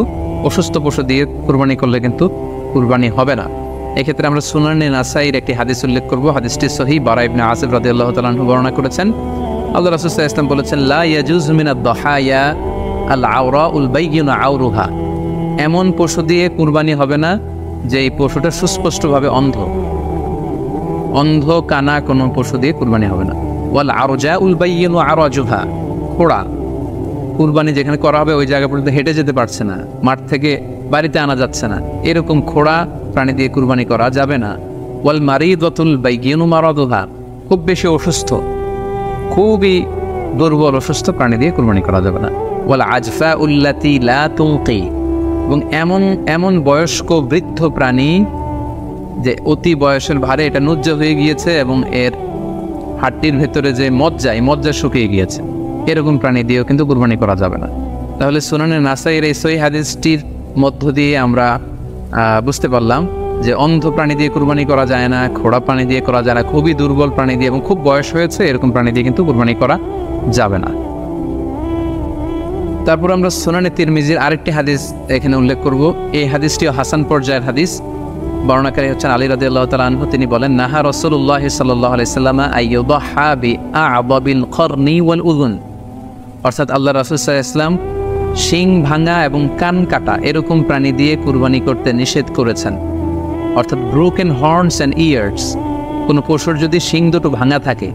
অসুস্থ পশু দিয়ে কুরবানি করলে কিন্তু কুরবানি হবে না। এক্ষেত্রে আমরা সুনানে নাসাইর একটি হাদিস উল্লেখ করব। হাদিসটি সহিহ, বারা ইবনে আসিফ রাদিয়াল্লাহু তাআলা আনহু বর্ণনা করেছেন। আল্লাহ রাসূল সাল্লাল্লাহু আলাইহি ওয়াসাল্লাম বলেছেন, লা ইয়াজুজু মিনাদ দাহায়া আল আওরাউল বাইয়িনু আওরুহা, এমন পশু দিয়ে কুরবানি হবে না যে এই পশুটা সুস্পষ্টভাবে অন্ধ কানা কোনো পশু দিয়ে কুরবানি হবে না। ওয়াল আরজাউল বাইয়িনু আরাজুহা, খোড়া, কুরবানি যেখানে করা হবে ওই জায়গা পর্যন্ত হেঁটে যেতে পারছে না, মাঠ থেকে বাড়িতে আনা যাচ্ছে না, এরকম খোড়া প্রাণী দিয়ে কুরবানি করা যাবে না। ওয়াল মারিদাতুল বাইয়িনু মারাদুহা, খুব বেশি অসুস্থ, খুবই দুর্বল অসুস্থ প্রাণী দিয়ে কুরবানি করা যাবে না। ওয়াল আজফাউল্লাতি লা তুনকি, এবং এমন বয়স্ক বৃদ্ধ প্রাণী যে অতি বয়সের ভারে এটা নুজ্জ হয়ে গিয়েছে এবং এর হাড্ডির ভেতরে যে মজ্জা শুকিয়ে গিয়েছে, এরকম প্রাণী দিয়েও কিন্তু কুরবানি করা যাবে না। তাহলে সুনানে নাসাইয়ের এই সহিহ হাদিসটির মধ্য দিয়ে আমরা বুঝতে পারলাম যে অন্ধ প্রাণী দিয়ে কুরবানি করা যায় না, খোড়া প্রাণী দিয়ে করা যায় না, খুবই দুর্বল প্রাণী দিয়ে এবং খুব বয়স হয়েছে এরকম প্রাণী দিয়ে কিন্তু কুরবানি করা যাবে না। তারপর আমরা সুনানে তিরমিজির আরেকটি হাদিস এখানে উল্লেখ করব। এই হাদিসটিও হাসান পর্যায়ের হাদিস। বর্ণনাকারী হচ্ছেন আলী রাদিয়াল্লাহু তাআলা আনহু। তিনি বলেন, নাহা রাসূলুল্লাহ সাল্লাল্লাহু আলাইহি সাল্লাম আইয়ুদহা বিআ'দাবিল করনি ওয়াল উযুন, অর্থাৎ আল্লাহ রাসূল সাল্লাল্লাহু আলাইহি ওয়াসাল্লাম শিং ভাঙা এবং কান কাটা এরকম প্রাণী দিয়ে কুরবানি করতে নিষেধ করেছেন। অর্থাৎ ব্রোকেন হর্নস অ্যান্ড ইয়ার্স, কোনো পশুর যদি শিং দুটো ভাঙা থাকে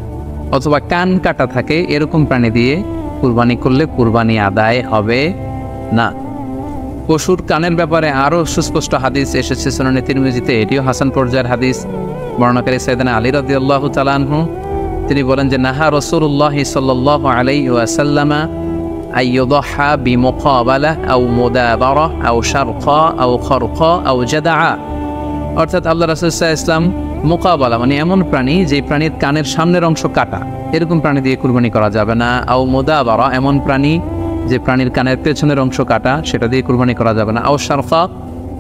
অথবা কান কাটা থাকে, এরকম প্রাণী দিয়ে কুরবানি করলে কুরবানি আদায় হবে না। পশুর কানের ব্যাপারে আরও সুস্পষ্ট হাদিস এসেছে সুনানে তিরমিজিতে, এটিও হাসান পর্যায়ের হাদিস। বর্ণনাকারী সাইয়েদনা আলী রাদিয়াল্লাহু তাআলা আনহু, তিনি বলেন যে নাহা রাসূলুল্লাহ সাল্লাল্লাহু আলাইহি ওয়াসাল্লাম আইয়ুদহা বিমুকাবালা আও মুদাবারা আও শারকা আও খরকা আও জাদআ, অর্থাৎ আল্লাহ রাসূল সাল্লাল্লাহু আলাইহি ওয়াসাল্লাম মুকাবালা মানে এমন প্রাণী যে প্রাণীর কানের সামনের অংশ কাটা, এরকম প্রাণী দিয়ে কুরবানি করা যাবে না। আও মুদাবারা, এমন প্রাণী যে প্রাণীর কানের পেছনের অংশ কাটা, সেটা দিয়ে কুরবানি করা যাবে না। আও শারকা,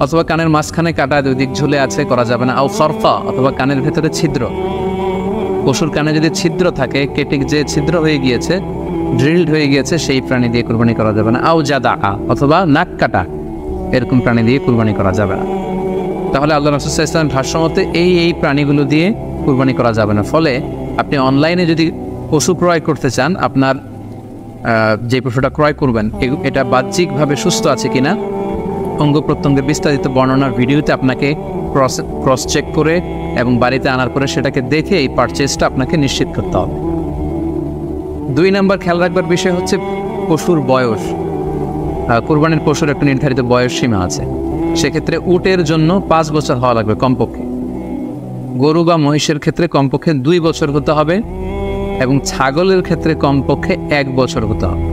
অথবা কানের মাঝখানে কাটা, দুই দিক ঝুলে আছে, করা যাবে না। আও খরকা, অথবা কানের ভেতরে ছিদ্র, পশুর কানে যদি ছিদ্র থাকে, কেটে যে ছিদ্র হয়ে গিয়েছে, ড্রিলড হয়ে গিয়েছে, সেই প্রাণী দিয়ে কুরবানি করা যাবে না। আও জাদা, অথবা নাক কাটা, এরকম প্রাণী দিয়ে কুরবানি করা যাবে না। তাহলে আল্লাহ রাসূল সাল্লাল্লাহু আলাইহি ওয়াসাল্লাম ভাষ্যমতে এই প্রাণীগুলো দিয়ে কুরবানি করা যাবে না। ফলে আপনি অনলাইনে যদি পশু ক্রয় করতে চান, আপনার যে পশুটা ক্রয় করবেন এটা বাহ্যিকভাবে সুস্থ আছে কিনা, অঙ্গ প্রত্যঙ্গের বিস্তারিত বর্ণনার ভিডিওতে আপনাকে ক্রস চেক করে এবং বাড়িতে আনার পরে সেটাকে দেখে এই পারচেজটা আপনাকে নিশ্চিত করতে হবে। 2 নম্বর খেয়াল রাখবার বিষয় হচ্ছে পশুর বয়স। কুরবানির পশুর একটা নির্ধারিত বয়স সীমা আছে। সেক্ষেত্রে উটের জন্য 5 বছর হওয়া লাগবে কমপক্ষে, গরু বা মহিষের ক্ষেত্রে কমপক্ষে 2 বছর হতে হবে এবং ছাগলের ক্ষেত্রে কমপক্ষে 1 বছর হতে হবে।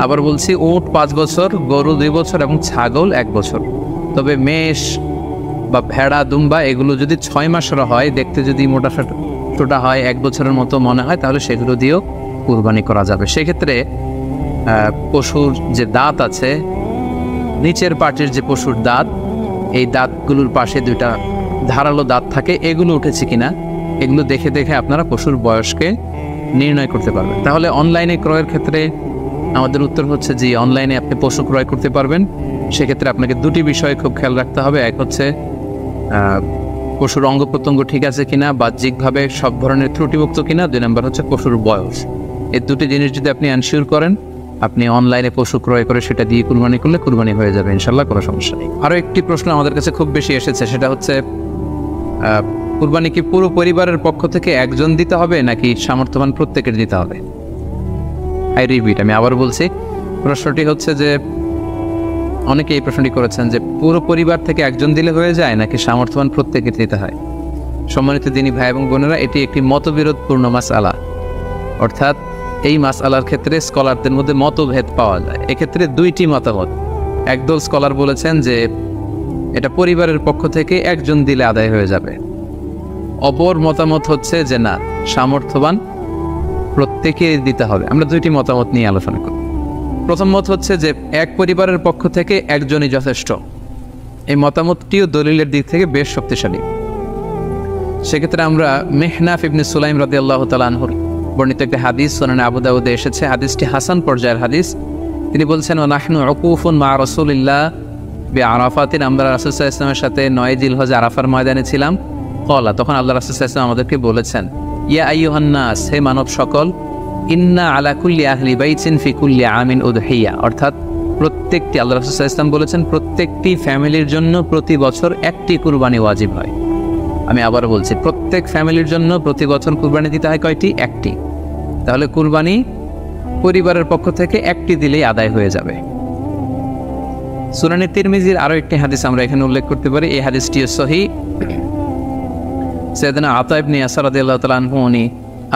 আবার বলছি, উট 5 বছর, গরু 2 বছর এবং ছাগল 1 বছর। তবে মেষ বা ভেড়া, দুম্বা এগুলো যদি 6 মাসের হয়, দেখতে যদি মোটা ছোটা হয়, 1 বছরের মতো মনে হয়, তাহলে সেগুলো দিয়েও কুরবানি করা যাবে। সেক্ষেত্রে পশুর যে দাঁত আছে, নিচের পাটের যে পশুর দাঁত, এই দাঁতগুলোর পাশে 2টা ধারালো দাঁত থাকে, এগুলো উঠেছে কিনা এগুলো দেখে দেখে আপনারা পশুর বয়সকে নির্ণয় করতে পারবেন। তাহলে অনলাইনে ক্রয়ের ক্ষেত্রে আমাদের উত্তর হচ্ছে যে অনলাইনে আপনি পশু ক্রয় করতে পারবেন। সেক্ষেত্রে আপনাকে 2টি বিষয় খুব খেয়াল রাখতে হবে। এক হচ্ছে পশুর অঙ্গ প্রত্যঙ্গ ঠিক আছে কিনা, বাহ্যিকভাবে সব ধরনের ত্রুটিমুক্ত কিনা। 2 নম্বর হচ্ছে পশুর বয়স। এই 2টি জিনিস যদি আপনি এনশিওর করেন, আপনি অনলাইনে পশু ক্রয় করে সেটা দিয়ে কুরবানি করলে কুরবানি হয়ে যাবে ইনশাল্লাহ, কোনো সমস্যা নেই। আরও একটি প্রশ্ন আমাদের কাছে খুব বেশি এসেছে, সেটা হচ্ছে কুরবানি কি পুরো পরিবারের পক্ষ থেকে একজন দিতে হবে নাকি সামর্থ্যবান প্রত্যেকের দিতে হবে? আই রিপিট, আমি আবার বলছি, প্রশ্নটি হচ্ছে যে অনেকে এই প্রশ্নটি করেছেন যে পুরো পরিবার থেকে একজন দিলে হয়ে যায় নাকি সামর্থ্যবান প্রত্যেকের দিতে হয়। সম্মানিত দিনী ভাই এবং বোনেরা, এটি একটি মতবিরোধপূর্ণ মাসআলা, অর্থাৎ এই মাসআলার ক্ষেত্রে স্কলারদের মধ্যে মতভেদ পাওয়া যায়। এক্ষেত্রে দুইটি মতামত। একদল স্কলার বলেছেন যে এটা পরিবারের পক্ষ থেকে একজন দিলে আদায় হয়ে যাবে। অপর মতামত হচ্ছে যে না, সামর্থ্যবান প্রত্যেকে দিতে হবে। আমরা দুইটি মতামত নিয়ে আলোচনা করি। প্রথম মত হচ্ছে যে এক পরিবারের পক্ষ থেকে একজনই যথেষ্ট। এই মতামতটিও দলিলের দিক থেকে বেশ শক্তিশালী। সেক্ষেত্রে আমরা মেহনাফ ইবনে সুলাইম রাদিয়াল্লাহু তাআলা আনহুর বর্ণিত একটা হাদিস সুনানে আবু দাউদে এসেছে, হাদিসটি হাসান পর্যায়ের হাদিস। তিনি বলছেন, ওয়া নাহনু উকুফুন মা রাসূলিল্লাহ বিআরাফাতিন, আমরা রাসূল সাল্লাল্লাহু আলাইহি ওয়াসাল্লামের সাথে 9 জিলহজ আরাফার ময়দানে ছিলাম। ক্বালা, তখন আল্লাহ রাসূল সাল্লাল্লাহু আলাইহি ওয়াসাল্লাম আমাদেরকে বলেছেন, ইয়া আইয়ুহান নাস, হে মানব সকল, ইন্না আলা কুল্লি আহলি বাইতিন ফি কুল্লি আমিন উদহিয়া, অর্থাৎ প্রত্যেকটি, আল্লাহ রাসূল সাল্লাল্লাহু আলাইহি ওয়াসাল্লাম বলেছেন প্রত্যেকটি ফ্যামিলির জন্য প্রতি বছর একটি কুরবানি ওয়াজিব হয়। আমি আবার বলছি, প্রত্যেক ফ্যামিলির জন্য প্রতি বছর কুরবানি দিতে হয় কয়টি? একটি। তাহলে কুরবানি পরিবারের পক্ষ থেকে একটি দিলেই আদায় হয়ে যাবে। সুনানে তিরমিজির আরো একটি হাদিস আমরা এখানে উল্লেখ করতে পারি। এই হাদিসটিও সহিহ। সাইয়েদনা আতা ইবনে ইয়াসার রাদিয়াল্লাহু তাআলা আনহু উনি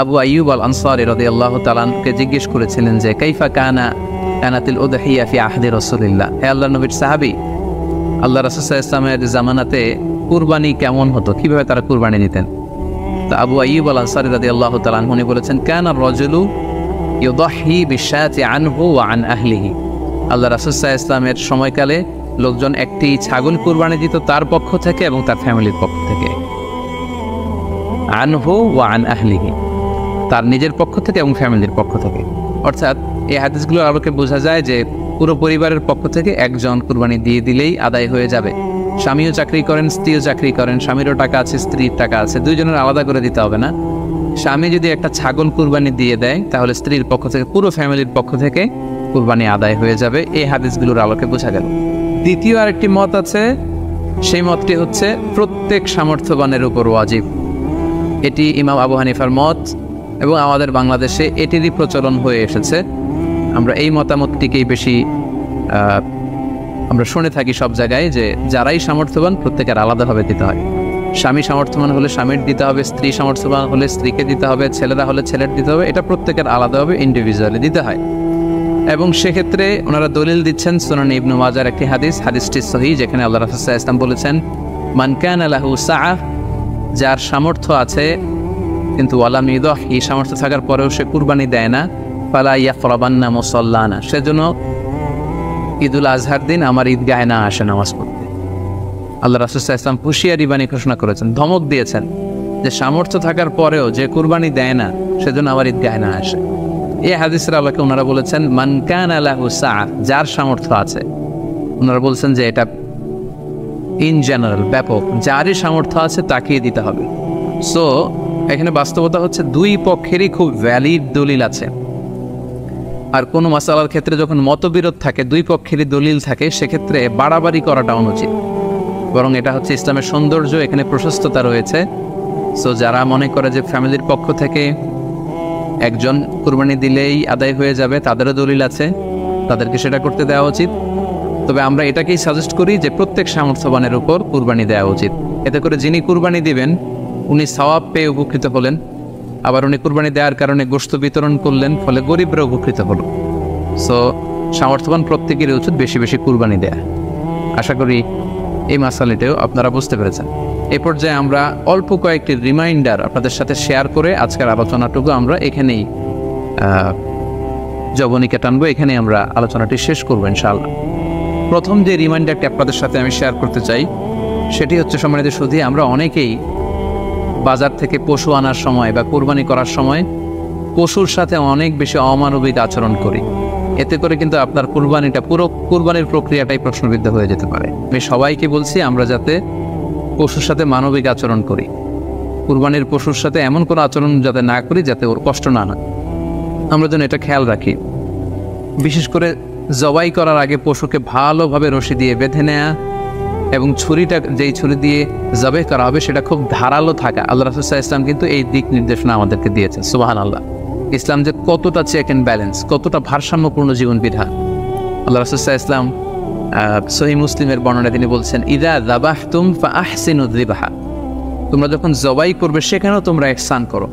আবু আইয়ুব আল আনসারী রাদিয়াল্লাহু তাআলা আনহুকে জিজ্ঞেস করেছিলেন যে কাইফা কানাতিল উদহিয়া ফি আহদি রাসূলিল্লাহ, হে আল্লাহর নবীর সাহাবী, আল্লাহ রাসূল সাল্লাল্লাহু আলাইহি ওয়াসাল্লামের জামানাতে কুরবানি কেমন হতো, কিভাবে তারা কুরবানি নিতেন? তো আবু আইয়ুব আল আনসারী রাদিয়াল্লাহু তাআলা আনহু উনি বলেছেন, কানা রাজুলু ইউদাহি বিশাতি আনহু ওয়া আন আহলিহি, আল্লাহ রাসূল সাল্লাল্লাহু আলাইহি ওয়াসাল্লামের সময়কালে লোকজন একটি ছাগল কুরবানি দিত তার পক্ষ থেকে এবং তার ফ্যামিলির পক্ষ থেকে। আনহু ওয়া আন আহলিহি, তার নিজের পক্ষ থেকে এবং ফ্যামিলির পক্ষ থেকে। অর্থাৎ এই হাদিসগুলোর আলোকে বোঝা যায় যে পুরো পরিবারের পক্ষ থেকে একজন কুরবানি দিয়ে দিলেই আদায় হয়ে যাবে। স্বামীও চাকরি করেন, স্ত্রীও চাকরি করেন, স্বামীরও টাকা আছে, স্ত্রীর টাকা আছে, দুইজনের আলাদা করে দিতে হবে না। স্বামী যদি একটা ছাগল কুরবানি দিয়ে দেয় তাহলে স্ত্রীর পক্ষ থেকে, পুরো ফ্যামিলির পক্ষ থেকে কুরবানি আদায় হয়ে যাবে। এই হাদিসগুলোর আলোকে বোঝা গেল। দ্বিতীয় আরেকটি মত আছে, সেই মতটি হচ্ছে প্রত্যেক সামর্থ্যবানের উপর ওয়াজিব। এটি ইমাম আবু হানিফার মত এবং আমাদের বাংলাদেশে এটিরই প্রচলন হয়ে এসেছে। আমরা এই মতামতটিকেই বেশি আমরা শুনে থাকি সব জায়গায়, যে যারাই সামর্থ্যবান প্রত্যেকের আলাদাভাবে দিতে হয়। স্বামী সামর্থ্যবান হলে স্বামীর দিতে হবে, স্ত্রী সামর্থ্যবান হলে স্ত্রীকে দিতে হবে, ছেলেরা হলে ছেলের দিতে হবে। এটা প্রত্যেকের আলাদাভাবে ইন্ডিভিজুয়ালি দিতে হয়। এবং সেক্ষেত্রে ওনারা দলিল দিচ্ছেন সুনান ইবনে মাজার একটি হাদিস, হাদিসটি সহিহ, যেখানে আল্লাহ রাসূল সাল্লাল্লাহু আলাইহি ওয়াসাল্লাম বলেছেন, মান কানা লাহু সাআহ, যার সামর্থ্য আছে কিন্তু ওয়ালাম ইউদাহি, সামর্থ্য থাকার পরেও সে কুরবানি দেয় না, ফালা ইয়াকরাবান্না মুসাল্লানা, সেজন্য ঈদুল আজহার দিন আমার ঈদগাহে না আসে নামাজ পড়তে। আল্লাহ রাসূল সাল্লাল্লাহু আলাইহি ওয়াসাল্লাম হুঁশিয়ারি বাণী ঘোষণা করেছেন, ধমক দিয়েছেন যে সামর্থ্য থাকার পরেও যে কুরবানি দেয় না সেজন্য আমার ঈদগাহে না আসে। এই হাদিসের আলোকে ওনারা বলেছেন মান কানা লাহু সাআহ, যার সামর্থ্য আছে। ওনারা বলছেন যে এটা ইন জেনারেল, ব্যাপক, যারই সামর্থ্য আছে তাকেই দিতে হবে। সো এখানে বাস্তবতা হচ্ছে দুই পক্ষেরই খুব ভ্যালিড দলিল আছে। আর কোনো মাসালার ক্ষেত্রে যখন মতবিরোধ থাকে, দুই পক্ষেরই দলিল থাকে, সেক্ষেত্রে বাড়াবাড়ি করাটা অনুচিত। বরং এটা হচ্ছে ইসলামের সৌন্দর্য, এখানে প্রশস্ততা রয়েছে। সো যারা মনে করে যে ফ্যামিলির পক্ষ থেকে একজন কুরবানি দিলেই আদায় হয়ে যাবে, তাদেরও দলিল আছে, তাদেরকে সেটা করতে দেওয়া উচিত। তবে আমরা এটাকেই সাজেস্ট করি যে প্রত্যেক সামর্থ্যবানের উপর কুরবানি দেওয়া উচিত। এতে করে যিনি কুরবানি দিবেন উনি সওয়াব পেয়ে উপকৃত হলেন, আবার উনি কুরবানি দেওয়ার কারণে গোশত বিতরণ করলেন, ফলে গরিবরা উপকৃত হলো। সো সামর্থ্যবান প্রত্যেকেরই উচিত বেশি বেশি কুরবানি দেয়া। আশা করি এই মাসালাটাও আপনারা বুঝতে পেরেছেন। এ পর্যায়ে আমরা অল্প কয়েকটি রিমাইন্ডার আপনাদের সাথে শেয়ার করে আজকের আলোচনাটুকু আমরা এখানেই জবনিকা টানবো, এখানেই আমরা আলোচনাটি শেষ করবো ইনশাআল্লাহ। প্রথম যে রিমাইন্ডারটি আপনাদের সাথে আমি শেয়ার করতে চাই সেটি হচ্ছে, সম্মানিত সুধী, আমরা অনেকেই বাজার থেকে পশু আনার সময় বা কুরবানি করার সময় পশুর সাথে অনেক বেশি অমানবিক আচরণ করি। এতে করে কিন্তু আপনার কুরবানিটা, পুরো কুরবানির প্রক্রিয়াটাই প্রশ্নবিদ্ধ হয়ে যেতে পারে। আমি সবাইকে বলছি আমরা যাতে পশুর সাথে মানবিক আচরণ করি, কুরবানির পশুর সাথে এমন কোনো আচরণ যাতে না করি যাতে ওর কষ্ট না হয়, আমরা যেন এটা খেয়াল রাখি। বিশেষ করে জবাই করার আগে পশুকে ভালোভাবে রশি দিয়ে বেঁধে নেয়া এবং ছুরিটা যেই ছুরি দিয়ে জবাই করা হবে সেটা খুব ধারালো থাকা। আল্লাহ রাসূল সাল্লাল্লাহু আলাইহি ওয়াসাল্লাম কিন্তু এই দিক নির্দেশনা আমাদেরকে দিয়েছেন। সুবহানাল্লাহ। ইসলাম যে কতটা চেক অ্যান্ড ব্যালেন্স, কতটা ভারসাম্যপূর্ণ জীবন বিধান। আল্লাহ রাসূল সাল্লাল্লাহু আলাইহি ওয়াসাল্লাম সহিহ মুসলিমের বর্ণনায় তিনি বলছেন, ইযা যাবাহতুম ফাআহসিনু যিবহা, তোমরা যখন জবাই করবে সেখানেও তোমরা ইহসান করো।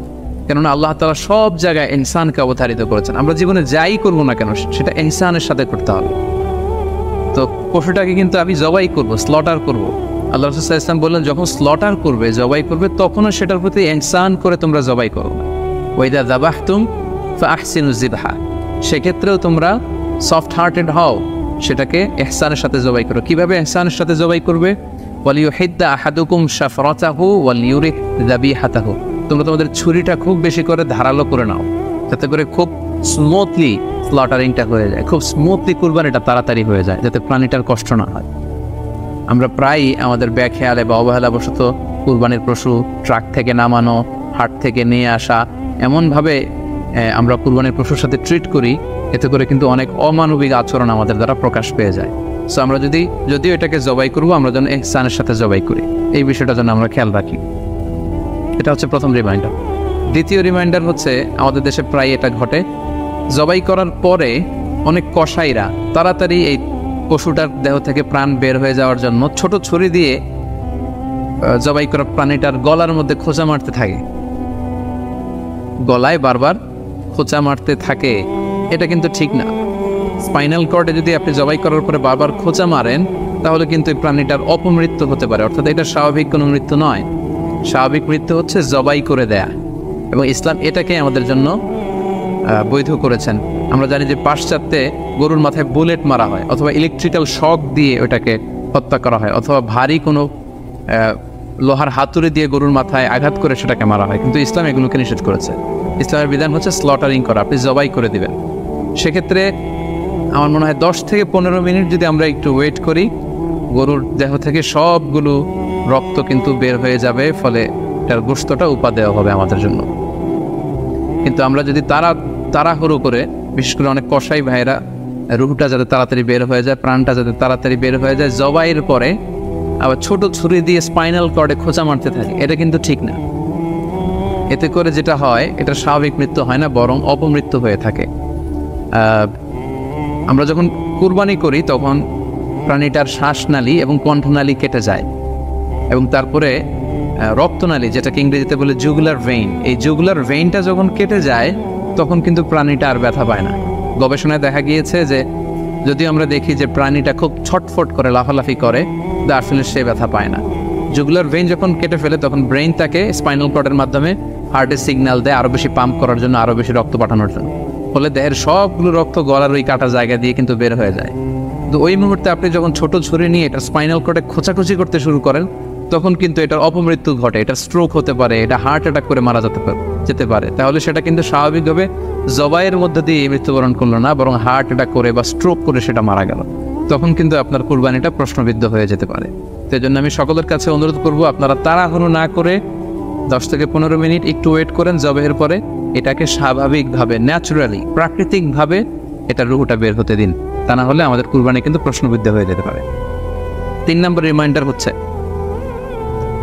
কেননা আল্লাহ তাআলা সব জায়গায় ইনসানকে অবতারিত করেছেন। আমরা জীবনে যাই করবো না কেন সেটা ইহসানের সাথে করতে হবে। তো পশুটাকে কিন্তু আমি জবাই করব, স্লটার করব। আল্লাহ রাসূল সাল্লাল্লাহু আলাইহি ওয়াসাল্লাম বললেন, যখন স্লটার করবে, জবাই করবে, তখনও সেটার প্রতি ইহসান করে তোমরা জবাই করো। ওয়া ইযা যাবাহতুম ফাআহসিনু যিবহা, সেক্ষেত্রেও তোমরা সফট হার্টেড হও, সেটাকে ইহসানের সাথে জবাই করো। কিভাবে ইহসানের সাথে জবাই করবে? ওয়ালিয়ুহিদ্দা আহাদুকুম শাফরাতাহু ওয়ালিয়ুরিহ যাবিহাতাহু, তোমরা তোমাদের ছুরিটা খুব বেশি করে ধারালো করে নাও, যাতে করে খুব স্মুথলি স্লটারিংটা হয়ে যায়, খুব স্মুথলি কুরবানিটা তাড়াতাড়ি হয়ে যায়, যাতে প্রাণীটার কষ্ট না হয়। আমরা প্রায়ই আমাদের ব্যাখেয়ালে বা অবহেলাবশত কুরবানির পশু ট্রাক থেকে নামানো, হাট থেকে নিয়ে আসা, এমনভাবে আমরা কুরবানির পশুর সাথে ট্রিট করি, এতে করে কিন্তু অনেক অমানবিক আচরণ আমাদের দ্বারা প্রকাশ পেয়ে যায়। সো আমরা যদিও এটাকে জবাই করবো, আমরা যেন ইহসানের সাথে জবাই করি, এই বিষয়টা যেন আমরা খেয়াল রাখি। এটা হচ্ছে প্রথম রিমাইন্ডার। দ্বিতীয় রিমাইন্ডার হচ্ছে, আমাদের দেশে প্রায় এটা ঘটে, জবাই করার পরে অনেক কসাইরা তাড়াতাড়ি এই পশুটার দেহ থেকে প্রাণ বের হয়ে যাওয়ার জন্য ছোট ছুরি দিয়ে জবাই করা প্রাণীটার গলার মধ্যে খোঁচা মারতে থাকে, গলায় বারবার খোঁচা মারতে থাকে। এটা কিন্তু ঠিক না। স্পাইনাল কর্ডে যদি আপনি জবাই করার পরে বারবার খোঁচা মারেন, তাহলে কিন্তু এই প্রাণীটার অপমৃত্যু হতে পারে, অর্থাৎ এটা স্বাভাবিক কোনো মৃত্যু নয়। স্বাভাবিক মৃত্যু হচ্ছে জবাই করে দেয়া, এবং ইসলাম এটাকে আমাদের জন্য বৈধ করেছেন। আমরা জানি যে পাশ্চাত্যে গরুর মাথায় বুলেট মারা হয়, অথবা ইলেকট্রিক্যাল শক দিয়ে ওটাকে হত্যা করা হয়, অথবা ভারী কোনো লোহার হাতুড়ি দিয়ে গরুর মাথায় আঘাত করে সেটাকে মারা হয়, কিন্তু ইসলাম এগুলোকে নিষেধ করেছে। ইসলামের বিধান হচ্ছে স্লটারিং করা, আপনি জবাই করে দিবেন। সেক্ষেত্রে আমার মনে হয় 10 থেকে 15 মিনিট যদি আমরা একটু ওয়েট করি, গরুর দেহ থেকে সবগুলো রক্ত কিন্তু বের হয়ে যাবে, ফলে এটার গোশতটা উপা দেওয়া হবে আমাদের জন্য। কিন্তু আমরা যদি তাড়াহুড়ো করে, বিশেষ করে অনেক কসাই ভাইয়েরা রুহটা যাতে তাড়াতাড়ি বের হয়ে যায়, প্রাণটা যাতে তাড়াতাড়ি বের হয়ে যায়, জবাইয়ের পরে আবার ছোট ছুরি দিয়ে স্পাইনাল কর্ডে খোঁচা মারতে থাকে, এটা কিন্তু ঠিক না। এতে করে যেটা হয়, এটা স্বাভাবিক মৃত্যু হয় না, বরং অপমৃত্যু হয়ে থাকে। আমরা যখন কুরবানি করি তখন প্রাণীটার শ্বাসনালী এবং কণ্ঠনালী কেটে যায়, এবং তারপরে রক্তনালী, যেটাকে ইংরেজিতে বলে জুগুলার ভেইন, এই জুগুলার ভেইনটা যখন কেটে যায় তখন কিন্তু প্রাণীটা আর ব্যথা পায় না। গবেষণায় দেখা গিয়েছে যে যদি আমরা দেখি যে প্রাণীটা খুব ছটফট করে, লাফালাফি করে, আসলে সে ব্যথা পায় না। জুগুলার ভেইন যখন কেটে ফেলে তখন ব্রেইন তাকে স্পাইনাল কর্ডের মাধ্যমে হার্টে সিগন্যাল দেয় আরও বেশি পাম্প করার জন্য, আরও বেশি রক্ত পাঠানোর জন্য, ফলে দেহের সবগুলো রক্ত গলার ওই কাটা জায়গা দিয়ে কিন্তু বের হয়ে যায়। তো ওই মুহূর্তে আপনি যখন ছোট ছুরি নিয়ে এটা স্পাইনাল কর্ডে খোঁচাখুচি করতে শুরু করেন, তখন কিন্তু এটার অপমৃত্যু ঘটে, এটা স্ট্রোক হতে পারে, এটা হার্ট অ্যাটাক করে মারা যেতে পারে। তাহলে সেটা কিন্তু স্বাভাবিকভাবে জবাইয়ের মধ্যে দিয়ে মৃত্যুবরণ করলো না, বরং হার্ট অ্যাটাক করে বা স্ট্রোক করে সেটা মারা গেল। তখন কিন্তু আপনার কুরবানিটা প্রশ্নবিদ্ধ হয়ে যেতে পারে। সেই জন্য আমি সকলের কাছে অনুরোধ করব, আপনারা তাড়াহুড়ো না করে 10 থেকে 15 মিনিট একটু ওয়েট করেন জবাইয়ের পরে, এটাকে স্বাভাবিকভাবে, ন্যাচুরালি, প্রাকৃতিকভাবে এটার রুহটা বের হতে দিন, তা না হলে আমাদের কুরবানি কিন্তু প্রশ্নবিদ্ধ হয়ে যেতে পারে। 3 নম্বর রিমাইন্ডার হচ্ছে,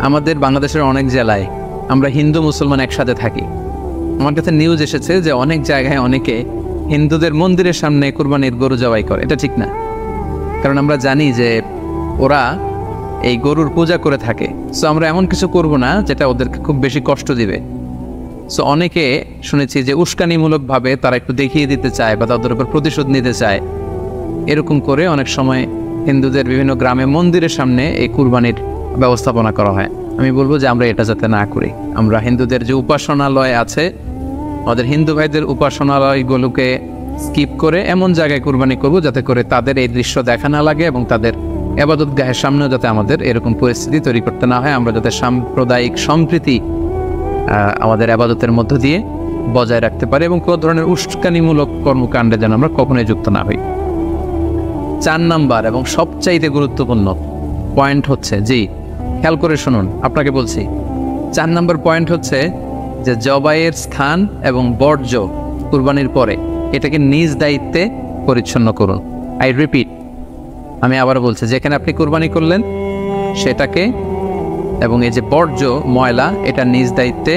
আমাদের বাংলাদেশের অনেক জেলায় আমরা হিন্দু মুসলমান একসাথে থাকি। আমার কাছে নিউজ এসেছে যে অনেক জায়গায় অনেকে হিন্দুদের মন্দিরের সামনে কুরবানির গরু জবাই করে। এটা ঠিক না, কারণ আমরা জানি যে ওরা এই গরুর পূজা করে থাকে। সো আমরা এমন কিছু করব না যেটা ওদেরকে খুব বেশি কষ্ট দিবে। সো অনেকে শুনেছি যে উস্কানিমূলকভাবে তারা একটু দেখিয়ে দিতে চায় বা তাদের উপর প্রতিশোধ নিতে চায়, এরকম করে অনেক সময় হিন্দুদের বিভিন্ন গ্রামে মন্দিরের সামনে এই কুরবানির ব্যবস্থাপনা করা হয়। আমি বলবো যে আমরা এটা যাতে না করি। আমরা হিন্দুদের যে উপাসনালয় আছে, আমাদের হিন্দু ভাইদের উপাসনালয়গুলোকে স্কিপ করে এমন জায়গায় কুরবানি করব যাতে করে তাদের এই দৃশ্য দেখা না লাগে, এবং তাদের এবাদত গাহের সামনেও যাতে আমাদের এরকম পরিস্থিতি তৈরি করতে না হয়। আমরা যাতে সাম্প্রদায়িক সম্প্রীতি আমাদের আবাদতের মধ্য দিয়ে বজায় রাখতে পারি, এবং কোনো ধরনের উস্কানিমূলক কর্মকাণ্ডে যেন আমরা কখনোই যুক্ত না হই। 4 নাম্বার এবং সবচাইতে গুরুত্বপূর্ণ পয়েন্ট হচ্ছে, জি খেয়াল করে শুনুন, আপনাকে বলছি, 4 নম্বর পয়েন্ট হচ্ছে যে জবাইয়ের স্থান এবং বর্জ্য কুরবানির পরে এটাকে নিজ দায়িত্বে পরিচ্ছন্ন করুন। আই রিপিট, আমি আবার বলছি, যেখানে আপনি কুরবানি করলেন সেটাকে এবং এই যে বর্জ্য ময়লা এটা নিজ দায়িত্বে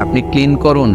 আপনি ক্লিন করুন।